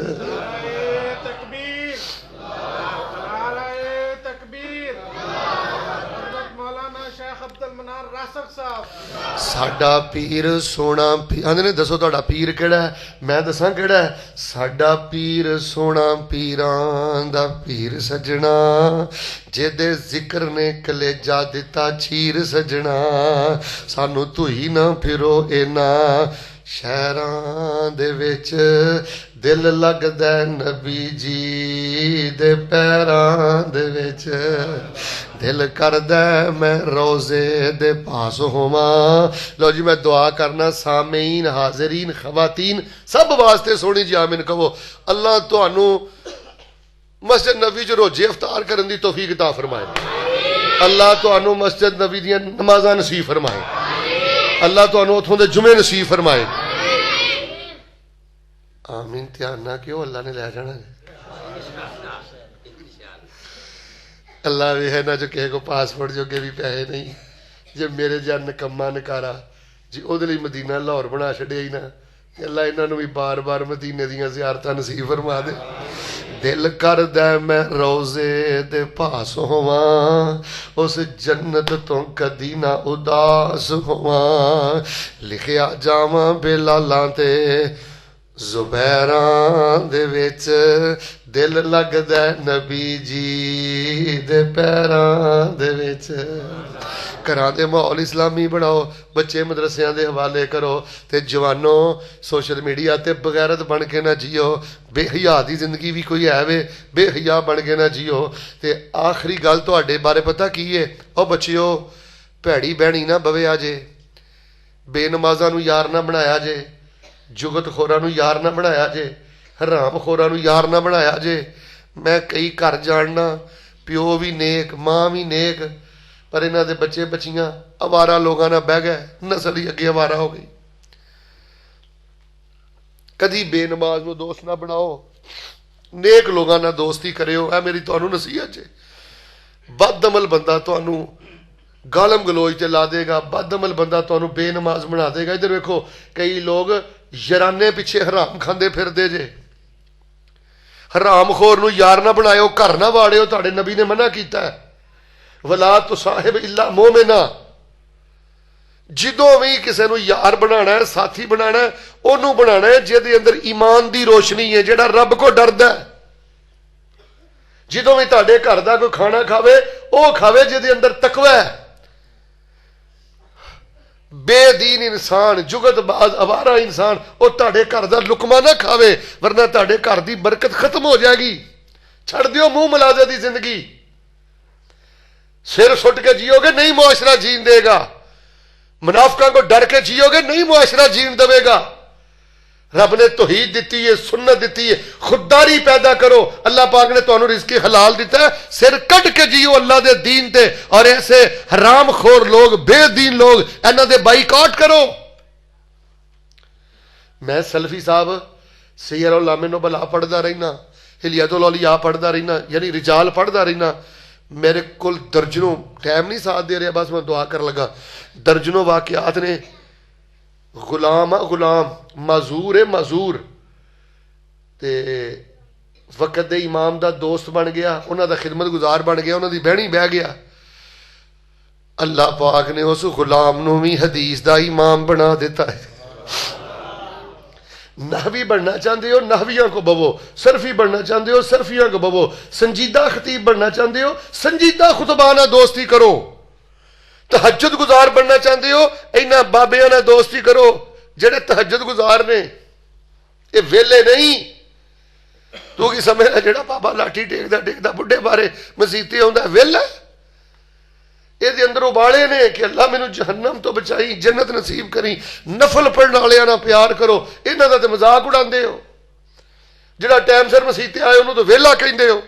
ਸਾਡਾ ਪੀਰ ਸੋਹਣਾ ਆਂਦੇ ਨੇ, ਦੱਸੋ ਤੁਹਾਡਾ ਪੀਰ ਕਿਹੜਾ? ਮੈਂ ਦੱਸਾਂ ਕਿਹੜਾ? ਸਾਡਾ ਪੀਰ ਸੋਹਣਾ ਪੀਰਾਂ ਦਾ ਪੀਰ ਸੱਜਣਾ, ਜਿਹਦੇ ਜ਼ਿਕਰ ਨੇ ਕਲੇਜਾ ਦਿੱਤਾ ਚੀਰ ਸੱਜਣਾ। ਸਾਨੂੰ ਧੂਈ ਨਾ ਫਿਰੋ ਇਹਨਾਂ ਸ਼ਹਿਰਾਂ ਦੇ ਵਿੱਚ, ਦਿਲ ਲੱਗਦਾ ਨਬੀ ਜੀ ਦੇ ਪੈਰਾਂ ਦੇ ਵਿੱਚ। ਦਿਲ ਕਰਦਾ ਮੈਂ ਰੋਜ਼ੇ ਦੇ ਪਾਸ ਹੋਵਾਂ। ਲਓ ਜੀ, ਮੈਂ ਦੁਆ ਕਰਨਾ ਸਾਮਈਨ, ਹਾਜ਼ਰੀਨ, ਖਵਾਤੀਨ ਸਭ ਵਾਸਤੇ ਸੋਹਣੀ ਜੀ ਆਮੀਨ ਕਹੋ। ਅੱਲਾ ਤੁਹਾਨੂੰ ਮਸਜਿਦ ਨਬੀ 'ਚ ਰੋਜ਼ੇ ਇਫਤਾਰ ਕਰਨ ਦੀ ਤੌਫੀਕ ਅਤਾ ਫਰਮਾਏ। ਅੱਲਾ ਤੁਹਾਨੂੰ ਮਸਜਿਦ ਨਬੀ ਦੀਆਂ ਨਮਾਜ਼ਾਂ ਨਸੀਬ ਫਰਮਾਏ। ਅੱਲਾ ਤੁਹਾਨੂੰ ਉੱਥੋਂ ਦੇ ਜੁਮੇ ਨਸੀਬ ਫਰਮਾਏ। ਆਮੀਨ। ਧਿਆਨ ਨਾ ਕਿਉਂ, ਅੱਲਾ ਨੇ ਲੈ ਜਾਣਾ। ਅੱਲਾ ਵੀ ਹੈ ਨਾ, ਜੋ ਕਿਸੇ ਕੋ ਪਾਸਪੋਰਟ ਜੋਗੇ ਵੀ ਪੈਸੇ ਨਹੀਂ। ਜੇ ਮੇਰੇ ਜਿਹਾ ਨਿਕੰਮਾ ਨਕਾਰਾ ਜੀ ਉਹਦੇ ਲਈ ਮਦੀਨਾ ਲਾਹੌਰ ਬਣਾ ਛੱਡਿਆ ਹੀ ਨਾ, ਤੇ ਅੱਲਾ ਇਹਨਾਂ ਨੂੰ ਵੀ ਬਾਰ-ਬਾਰ ਮਦੀਨੇ ਦੀਆਂ ਜ਼ਿਆਰਤਾਂ ਨਸੀਬ ਫਰਮਾ ਦੇ। ਦਿਲ ਕਰਦਾ ਮੈਂ ਰੋਜ਼ੇ ਦੇ ਪਾਸ ਹੋਵਾਂ, ਉਸ ਜੰਨਤ ਤੋਂ ਕਦੀ ਨਾ ਉਦਾਸ ਹੋਵਾਂ। ਲਿਖਿਆ ਜਾਵਾਂ ਬਿਲਾਲਾਂ ਤੇ ਜ਼ੁਬੈਰਾਂ ਦੇ ਵਿੱਚ, ਦਿਲ ਲੱਗਦਾ ਨਬੀ ਜੀ ਦੇ ਪੈਰਾਂ ਦੇ ਵਿੱਚ। ਘਰਾਂ ਦੇ ਮਾਹੌਲ ਇਸਲਾਮੀ ਬਣਾਓ, ਬੱਚੇ ਮਦਰਸਿਆਂ ਦੇ ਹਵਾਲੇ ਕਰੋ, ਤੇ ਜਵਾਨੋ ਸੋਸ਼ਲ ਮੀਡੀਆ ਤੇ ਬਗੈਰਤ ਬਣ ਕੇ ਨਾ ਜੀਓ। ਬੇਹਯਾ ਦੀ ਜ਼ਿੰਦਗੀ ਵੀ ਕੋਈ ਹੈ ਵੇ, ਬੇਹਯਾ ਬਣ ਕੇ ਨਾ ਜੀਓ। ਤੇ ਆਖਰੀ ਗੱਲ ਤੁਹਾਡੇ ਬਾਰੇ ਪਤਾ ਕੀ ਹੈ? ਉਹ ਬੱਚਿਓ, ਭੈੜੀ ਬਹਿਣੀ ਨਾ ਬਵੇ ਜੇ, ਬੇਨਮਾਜ਼ਾਂ ਨੂੰ ਯਾਰ ਨਾ ਬਣਾਇਆ ਜੇ, ਜੁਗਤ ਖੋਰਾਂ ਨੂੰ ਯਾਰ ਨਾ ਬਣਾਇਆ ਜੇ, ਹਰਾਮ ਖੋਰਾਂ ਨੂੰ ਯਾਰ ਨਾ ਬਣਾਇਆ ਜੇ। ਮੈਂ ਕਈ ਘਰ ਜਾਣਨਾ, ਪਿਓ ਵੀ ਨੇਕ, ਮਾਂ ਵੀ ਨੇਕ, ਪਰ ਇਹਨਾਂ ਦੇ ਬੱਚੇ ਬੱਚੀਆਂ ਅਵਾਰਾ ਲੋਕਾਂ ਨਾਲ ਬਹਿ ਗਏ, ਨਸਲ ਹੀ ਅੱਗੇ ਅਵਾਰਾ ਹੋ ਗਈ। ਕਦੀ ਬੇਨਮਾਜ਼ ਨੂੰ ਦੋਸਤ ਨਾ ਬਣਾਓ, ਨੇਕ ਲੋਕਾਂ ਨਾਲ ਦੋਸਤੀ ਕਰਿਓ। ਇਹ ਮੇਰੀ ਤੁਹਾਨੂੰ ਨਸੀਹਤ ਜੇ। ਬਦਅਮਲ ਬੰਦਾ ਤੁਹਾਨੂੰ ਗਾਲਮ ਗਲੋਚ ਤੇ ਲਾ ਦੇਗਾ, ਬਦਅਮਲ ਬੰਦਾ ਤੁਹਾਨੂੰ ਬੇਨਮਾਜ਼ ਬਣਾ ਦੇਗਾ। ਇੱਧਰ ਵੇਖੋ, ਕਈ ਲੋਕ ਯਾਰਾਨੇ ਪਿੱਛੇ ਹਰਾਮ ਖਾਂਦੇ ਫਿਰਦੇ ਜੇ। ਹਰਾਮਖੋਰ ਨੂੰ ਯਾਰ ਨਾ ਬਣਾਇਓ, ਘਰ ਨਾ ਵਾੜਿਓ। ਤੁਹਾਡੇ ਨਬੀ ਨੇ ਮਨਾ ਕੀਤਾ ਹੈ, ਵਲਾ ਤੁਸਾਹਿਬ ਇਲਾ ਮੋਮਿਨਾ। ਜਦੋਂ ਵੀ ਕਿਸੇ ਨੂੰ ਯਾਰ ਬਣਾਣਾ ਹੈ, ਸਾਥੀ ਬਣਾਣਾ ਹੈ, ਉਹਨੂੰ ਬਣਾਣਾ ਹੈ ਜਿਹਦੇ ਅੰਦਰ ਈਮਾਨ ਦੀ ਰੋਸ਼ਨੀ ਹੈ, ਜਿਹੜਾ ਰੱਬ ਕੋ ਡਰਦਾ ਹੈ। ਜਦੋਂ ਵੀ ਤੁਹਾਡੇ ਘਰ ਦਾ ਕੋਈ ਖਾਣਾ ਖਾਵੇ ਉਹ ਖਾਵੇ ਜਿਹਦੇ ਅੰਦਰ ਤਕਵਾ ਹੈ। बेदीन इंसान, जुगतबाज अवारा इंसान वो तुहाडे घर दा लुकमा ना खावे, वरना तुहाडे घर दी बरकत खत्म हो जाएगी। छड़ दियो मुंह मलाजे दी जिंदगी, सिर सुट के जियोगे नहीं मुआशरा जीन देगा। मुनाफिकां को डर के जियोगे नहीं मुआशरा जीन देगा। रब ने तौहीद दिती है, सुन्नत दिती है, खुददारी पैदा करो। अल्लाह पाक ने तुहानू रिज़्क़ हलाल दिता है, सिर कट के जियो अल्लाह दे दीन ते। और ऐसे हराम खोर लोग, बेदीन लोग, इन्हां दे बाइकाट करो। मैं सलफी साहब सैयद उल-उलमा नुबला पढ़दा रहना, हिलियतुल औलिया पढ़दा रहना, यानी रिजाल पढ़दा रहना। मेरे कोल दर्जनों, टाइम नहीं साथ दे रहा, बस मैं दुआ कर लगा, दर्जनों वाकयात ने। गुलाम गुलाम, मजूर है मजूर, ते वक्त दे इमाम दा दोस्त बन गया, उन्हां दा खिदमत गुजार बन गया, उन्हां दी बहनी बह गया। अल्लाह पाक ने उस गुलाम नूं भी हदीस दा इमाम बना दिता है। नहवी बनना चाहते हो नहवियों को बवो, सरफी बनना चाहते हो सरफियों को बवो, संजीदा खतीब बनना चाहते हो संजीदा खुतबा नाल दोस्ती करो। तहज्जुद गुजार बनना चाहते हो इन्हां बाबियां नाल दोस्ती करो जेड़े तहज्जुद गुजार ने। ये वेले नहीं, तू की समझना जेड़ा बाबा लाठी टेकदा टेकदा बुढ़े बारे मसीते आउंदा वेला? ये अंदर उबाले ने कि अल्लाह मैनू जहन्नम तो बचाई, जन्नत नसीब करी। नफल पढ़ने वालियां नाल प्यार करो, इन्हां दा ते मजाक उड़ांदे हो। जेड़ा टाइम सिर मसीते आए उन्होंने तो वेला कहंदे हो।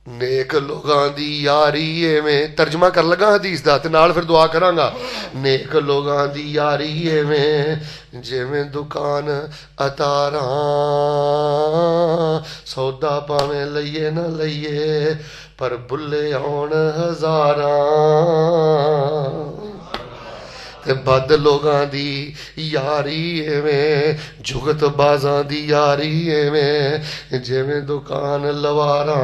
नेक लोगां दी यारी एवें, तर्जमा कर लगा हदीस दा ते नाल फिर दुआ करांगा। नेक लोगां दी यारी एवें जिवें दुकान अतारां, सौदा भावें लईए ना लईए पर बुल्ले आउण हज़ारां। ते बद लोगां दी यारी एवें, जुगत बाजां दी यारी एवें जिवें दुकान लवारां,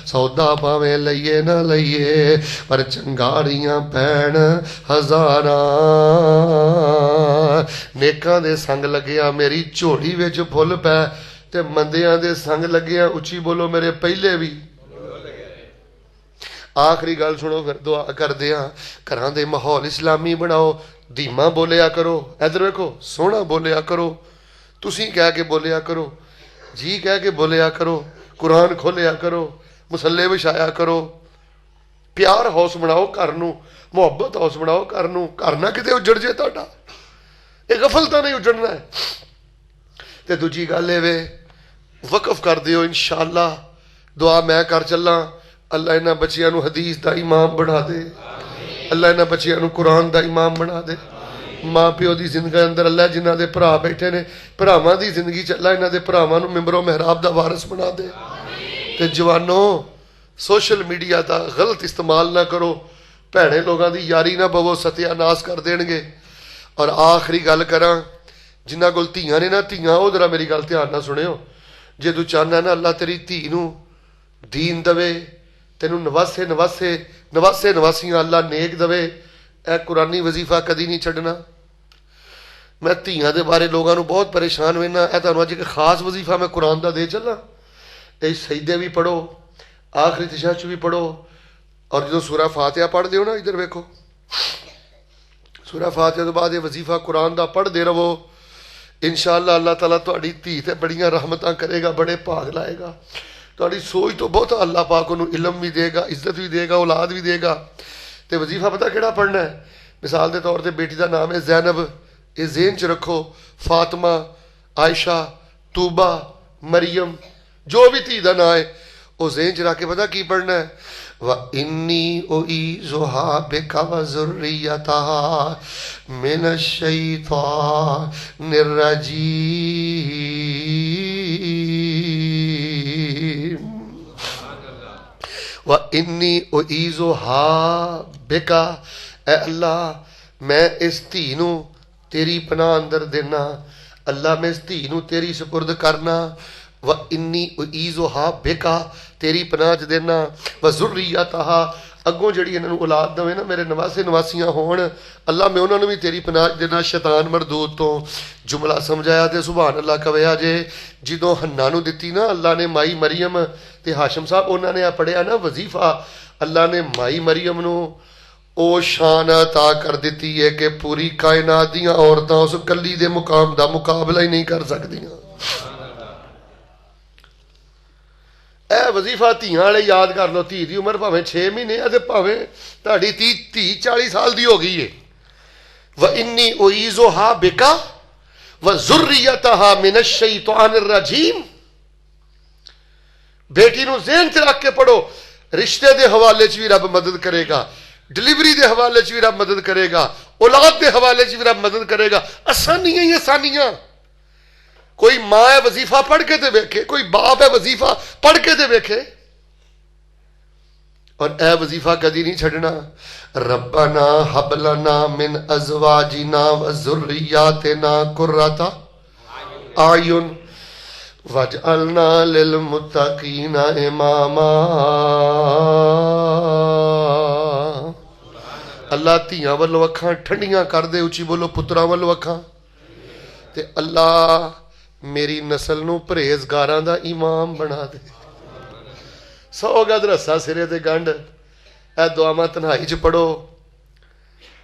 सौदा भावें लईए ना लईए पर चंगारियां पैण हज़ारां। नेकां दे संग लगिया मेरी झोली विच फुल पै, ते मंदियां दे संग लगिया उच्ची बोलो मेरे पहले भी। आखिरी गल सुनो फिर दुआ करदे हां। घरां दे माहौल इस्लामी बनाओ, धीमा बोलिया करो। इधर वेखो, सोहना बोलिया करो, तुसीं कह के बोलिया करो, जी कह के बोलिया करो, कुरान खोलिया करो, मुसल्ले विछाया करो। प्यार हाउस बनाओ घर नूं, मुहब्बत हाउस बनाओ घर नूं। घर ना किते उजड़ जे तुहाडा, ये गफलता नहीं उजड़ना है। ते दूजी गल ये वे, वकफ कर दिओ इंशाअल्लाह। दुआ मैं कर चला, अल्लाह इन्हां बच्चियां नूं हदीस दा इमाम बना दे, अल्लाह इन्हां बच्चियां नूं कुरान दा इमाम बना दे। माँ प्यो की जिंदगी अंदर अल्लाह जिन्हां दे भरा बैठे ने, भरावां दी जिंदगी च अल्लाह इन्हां दे भरावां नूं मिंबरो महराब दा वारिस बना दे। ते जवानों, सोशल मीडिया का गलत इस्तेमाल ना करो, भैड़े लोगों की यारी ना पवो, सत्यानाश कर देणगे। और आखिरी गल करा, जिन्हां कोल धीआं ने ना, धीआं वो जरा मेरी गल ध्यान ना सुनियो। जे तू चाहना ना अल्लाह तेरी धी नूं दीन दवे, तेनू नवासे नवासे नवासे नवासियां अल्लाह नेक दवे, ए कुरानी वजीफा कदी नहीं छड्डना। मैं धीआं दे बारे लोगों को बहुत परेशान वेना, ए तुहानूं अज एक खास वजीफा मैं कुरान दा दे चला। ये सजदे भी पढ़ो, आखिरी तशहहुद भी पढ़ो, और जो सूरा फातिहा पढ़ दिओ ना, इधर वेखो, सूरा फातिहा तो बाद ये वजीफा कुरान दा पढ़दे रहो। इंशाअल्लाह अल्लाह ताला तुहाडी धी ते बड़ियां रहमतां करेगा, बड़े भाग लाएगा। तुहाडी सोच तो बहुत अल्लाह पाक उन्होंने इलम भी देगा, इज्जत भी देगा, औलाद भी देगा। तो वजीफा पता किहड़ा पढ़ना है? मिसाल के तौर पर बेटी का नाम है जैनब, ये ज़हन च रखो। फातिमा, आयशा, तूबा, मरियम, जो भी धी का नाम है वो ज़हन च रख के पता की पढ़ना है? व इन्नी उईज़ुहा बिका व ज़ुर्रियतहा मिनश शैतानिर रजीम। व इन्नी उईज़ुहा बिका, ए अल्लाह मैं इस धी नूं तेरी पनाह अंदर देना। अल्लाह मैं इस धी नूं तेरी सुपुर्द करना। व इन्नी उईज़ुहा बिका, तेरी पनाह च देना। व ज़ुर्रियतहा, अगों जिहड़ी इन्हां नूं औलाद देवे ना, मेरे नवासे नवासियां होण अल्लाह, मैं उन्हां नूं भी तेरी पनाह देना शैतान मरदूद तो। जुमला समझाया ते सुभान अल्लाह कविया जे। जदों हन्ना नूं दित्ती ना अल्लाह ने माई मरियम, ते हाशिम साहब उन्हां ने पढ़िया ना वजीफा, अल्लाह ने माई मरियम नूं ओ शान अता कर दिती है कि पूरी कायनात दियां औरतां उस कली दे मुकाम दा मुकाबला ही नहीं कर सकदियां। ए वजीफा धीआं वाले याद कर लो। धी की उम्र भावें 6 महीने है ते भावें तुहाडी धी 40 साल की हो गई है। व इन्नी उईज़ुहा बिका व ज़ुर्रियतहा मिनश शैतानिर रजीम। बेटी नूं ज़हन च रख के पढ़ो, रिश्ते के हवाले च भी रब मदद करेगा, डिलीवरी के हवाले च भी रब मदद करेगा, औलाद के हवाले च भी रब मदद करेगा। आसानियां ही आसानियां। कोई मां है वजीफा पढ़ के ते वेखे, कोई बाप है वजीफा पढ़ के ते वेखे। और ए वजीफा कदी नहीं छड़ना। रब्बना हबलना मिन अज़वाजिना व ज़ुर्रिय्यातिना कुर्रता आयुन वजअलना लिल मुत्तकीना इमामा। अल्लाह धीआं वालों अखां ठंडियां कर दे, उची बोलो पुत्रां वालों अखां। ते अल्लाह मेरी नस्ल नूं परहेजगारां दा इमाम बना दे। 100 गज रस्सा सिरे ते गंढ। ए दुआवां तन्हाई च पढ़ो,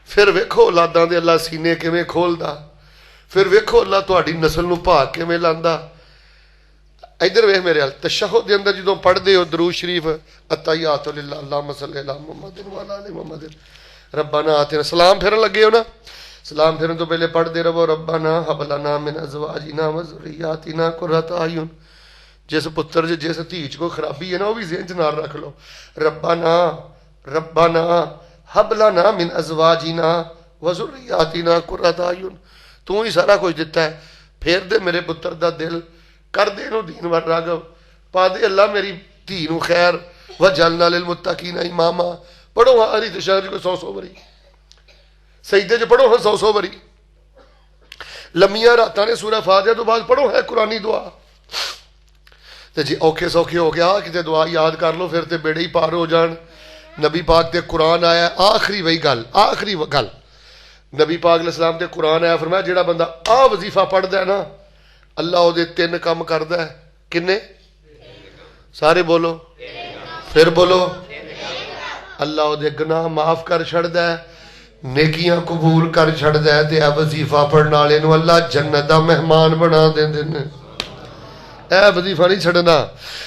फिर वेखो औलादां दे अल्लाह सीने किवें खोलदा, फिर वेखो अल्लाह तुहाडी नस्ल नूं भाग किवें लांदा। इधर वेख मेरे हाल तशहुद के अंदर जो पढ़ते हो दरूद शरीफ अत्तहियातु लिल्लाह अल्लाहुम्मा सल्लि अला मुहम्मदिन व अला आलि मुहम्मदिन रब्बाना आतिना, सलाम फेरन लगे हो ना, सलाम फेरन तो पहले पढ़ते रहो रब्बाना हब लना मिन अज़वाजिना व ज़ुर्रिय्यातिना कुर्रता आयुन। जिस पुत्र जिस धी च कोई खराबी है ना वो भी ज़हन च नाल रख लो। रब्बाना रब्बाना हब लना मिन अज़वाजिना व ज़ुर्रिय्यातिना कुर्रता आयुन। तू ही सारा कुछ दिता है, फेर दे मेरे पुत्र दा दिल, कर दे इहनूं दीन वर रागव, पा दे अल्लाह मेरी धी नूं खैर। वजअलना लिल मुत्तकीना इमामा। पढ़ो हाँ हरी तशहद को 100 बारी, सजदे च पढ़ो हाँ 100 बारी। लम्मियां रातां ने सूरह फातिहा तो बाद पढ़ो है कुरानी दुआ। ते जी औखे सौखे हो गया किते दुआ याद कर लो, फिर ते बेड़े ही पार हो जान। नबी पाक ते कुरान आया, आखिरी वही गल, आखिरी गल नबी पाक अलैहिस्सलाम ते कुरान आया, फरमाया जिहड़ा बंदा आ वजीफा पढ़दा है ना अल्लाह उहदे 3 काम करदा है। किन्ने? सारे बोलो, फिर बोलो। अल्लाह उहदे गुनाह माफ कर छड़दा है, नेकियां कबूल कर छड़दा है, ते आ वजीफा पढ़न वाले नूं अल्लाह जन्नत दा मेहमान बना देंदे ने। ए वजीफा नहीं छड़ना।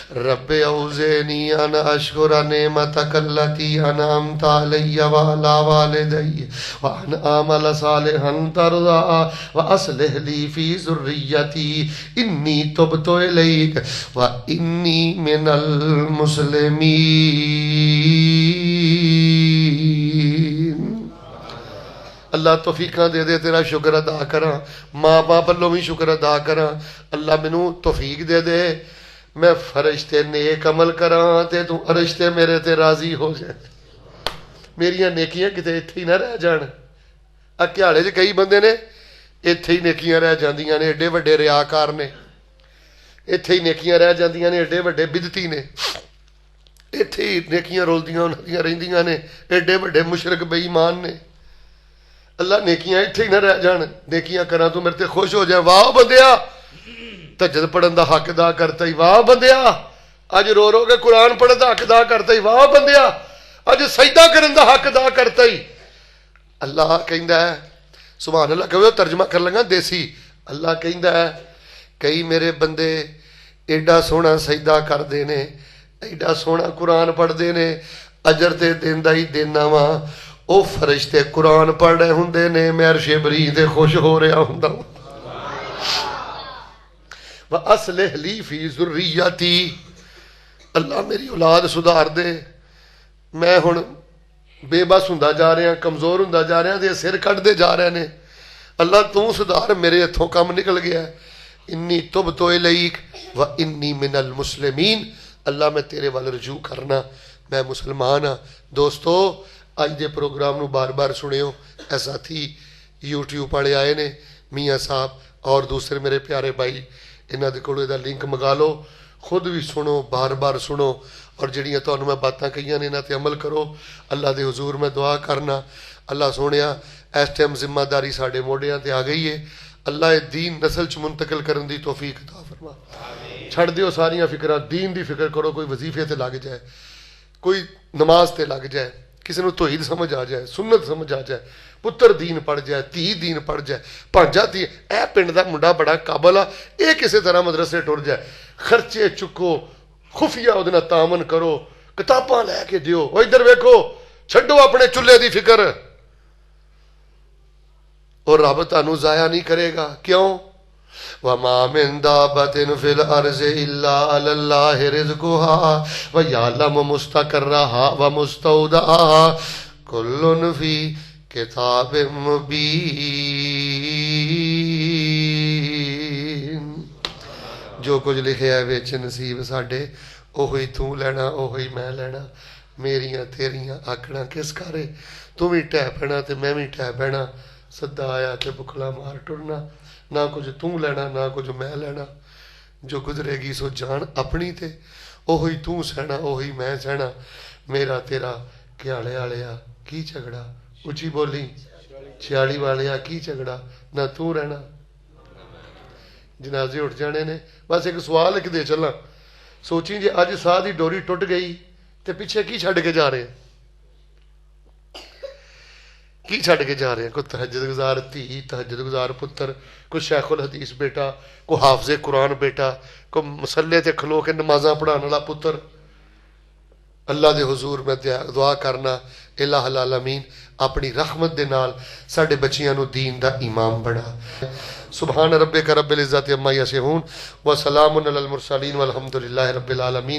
रब्बे औज़ेनी अन अशकुरा नेमतक अल्लती अनअमता अलैया व अला वालिदैया व अन आमल सालिहन तरज़ा व अस्लिह ली फी ज़ुर्रियती इन्नी तुब्तु इलैक व इन्नी मिनल मुस्लिमीन। अल्लाह तौफीकां दे दे, तेरा शुक्र अदा करा, माँ बाप वालों भी शुक्र अदा करा। अल्लाह मैनू तौफीक दे दे, मैं फर्श ते नेक अमल करा ते तू अरश ते मेरे ते राजी हो जाए। मेरियां नेकियां किते इत्थे ही ना रह जान। घ्याड़े च कई बंदे ने इत्थे ही नेकियां रह जांदियां ने, एडे वड्डे रियाकार ने, इत्थे ही नेकियां रह जांदियां ने, एडे वड्डे बिदती ने, इत्थे ही नेकियां रुलदियां उन्हां दियां रहिंदियां ने, एडे वड्डे मुशरक बेईमान ने। अल्लाह नेकियां इत्थे ही ना रह जान, नेकियां करा तू मेरे ते खुश हो जाए। वाह बंदिया तहज्जुद पढ़न दा हक अदा करता ही, वाह बंदिया अज रो रो के कुरान पढ़न दा हक अदा करता ही, वाह बंदिया अज सजदा करन दा हक अदा करता ही। अल्लाह कहंदा है सुभान अल्लाह, कहो तर्जमा कर लगा देसी। अल्लाह कहंदा है कई मेरे बंदे एडा सोहना सजदा करदे ने, एडा सोहना कुरान पढ़दे ने, अजर ते देंदा ही देना वा। ਉਹ फरिश्ते कुरान पढ़ रहे होंगे ने, मैं अर्शे बरी ते खुश हो रहा होंदा। व अस्लिह ली फी ज़ुर्रियती, अल्लाह मेरी औलाद सुधार दे। मैं हुण बेबस हुंदा जा रहा, कमज़ोर हुंदा जा रहा, ते सिर कढ़दे जा रहे ने। अल्लाह तू सुधार, मेरे हथों काम निकल गया। इन्नी तुब्तु इलैक व इन्नी मिनल मुस्लिमीन। अल्लाह मैं तेरे वाल रजू करना, मैं मुसलमान हाँ। दोस्तों अज के प्रोग्राम नूं बार बार सुनियो। ए साथी यूट्यूब वाले आए ने, मियाँ साहब और दूसरे मेरे प्यारे भाई, इन्हां दे कोलों इहदा लिंक मंगा लो। खुद भी सुनो, बार बार सुनो, और जिहड़ियां तुहानूं मैं बातां कहियां ने इन्हां ते अमल करो। अल्लाह दे हुजूर मैं दुआ करना, अल्लाह सोहणिया इस टाइम जिम्मेदारी साडे मोढियां ते आ गई है। अल्लाह ये दीन नस्ल च मुंतकिल करन दी तौफीक अता फरमा। छड़ दिओ सारियां फिक्रां, दीन दी फिक्र करो। कोई वजीफे ते लग जाए, कोई नमाज ते लग जाए, किसी को तौहीद समझ आ जाए, सुन्नत समझ आ जाए, पुत्र दीन पढ़ जाए, धी दीन पढ़ जाए, भांजा धी ए पिंड दा मुंडा बड़ा काबल आ, ये किसी तरह मदरसे टुर जाए, खर्चे चुको, खुफिया उहदे नाल तामन करो, किताबां लैके दिओ। ओ इधर वेखो, छड्डो अपने चुल्हे दी फिक्र, और रब तुहानूं जाया नहीं करेगा। क्यों? वमा मिन दाबतिन फिल अर्ज़ि इल्ला अल्लाहि रिज़्क़ुहा व यअलमु मुस्तक़र्रहा व मुस्तौदअहा कुल्लुन फी किताबिम मुबीन। जो कुछ लिखिया है विच नसीब साडे, ओही तू लेना, ओही मैं लेना। मेरियां तेरियां आखना किस करे, तू भी ढह पैना ते मैं भी ढह पैना। सदा आया ते बुखला मार टुरना, ना कुछ तू लेना ना कुछ मैं लेना। जो गुजरेगी सो जान अपनी ते, ओही तू सहना ओही मैं सहना। मेरा तेरा क्याले वालिया की झगड़ा, उची बोली 46 वालिया की झगड़ा, ना तू रहना। जनाजे उठ जाने ने। बस एक सवाल लिख दे चला, सोची जे अज साह की डोरी टुट गई तो पिछे की छड़ के जा रहे हैं, की छड़ के जा रहे हैं? कोई तहज्जुद गुजार धी, तहज्जुद गुजार पुत्र, कोई शेखुल हदीस बेटा, कोई हाफजे कुरान बेटा, कोई मसले ते खलो के नमाजा पढ़ाने वाला पुत्र। अल्लाह दे हुजूर मैं दुआ करना, इलाहुल आलमीन अपनी रहमत दे नाल साडे बच्चियां नूं दीन दा इमाम बना। सुभान रब्बिका रब्बिल इज्जति अम्मा यसिफून व सलामुन अलल मुरसलीन वल्हम्दुलिल्लाहि रब्बिल आलमीन।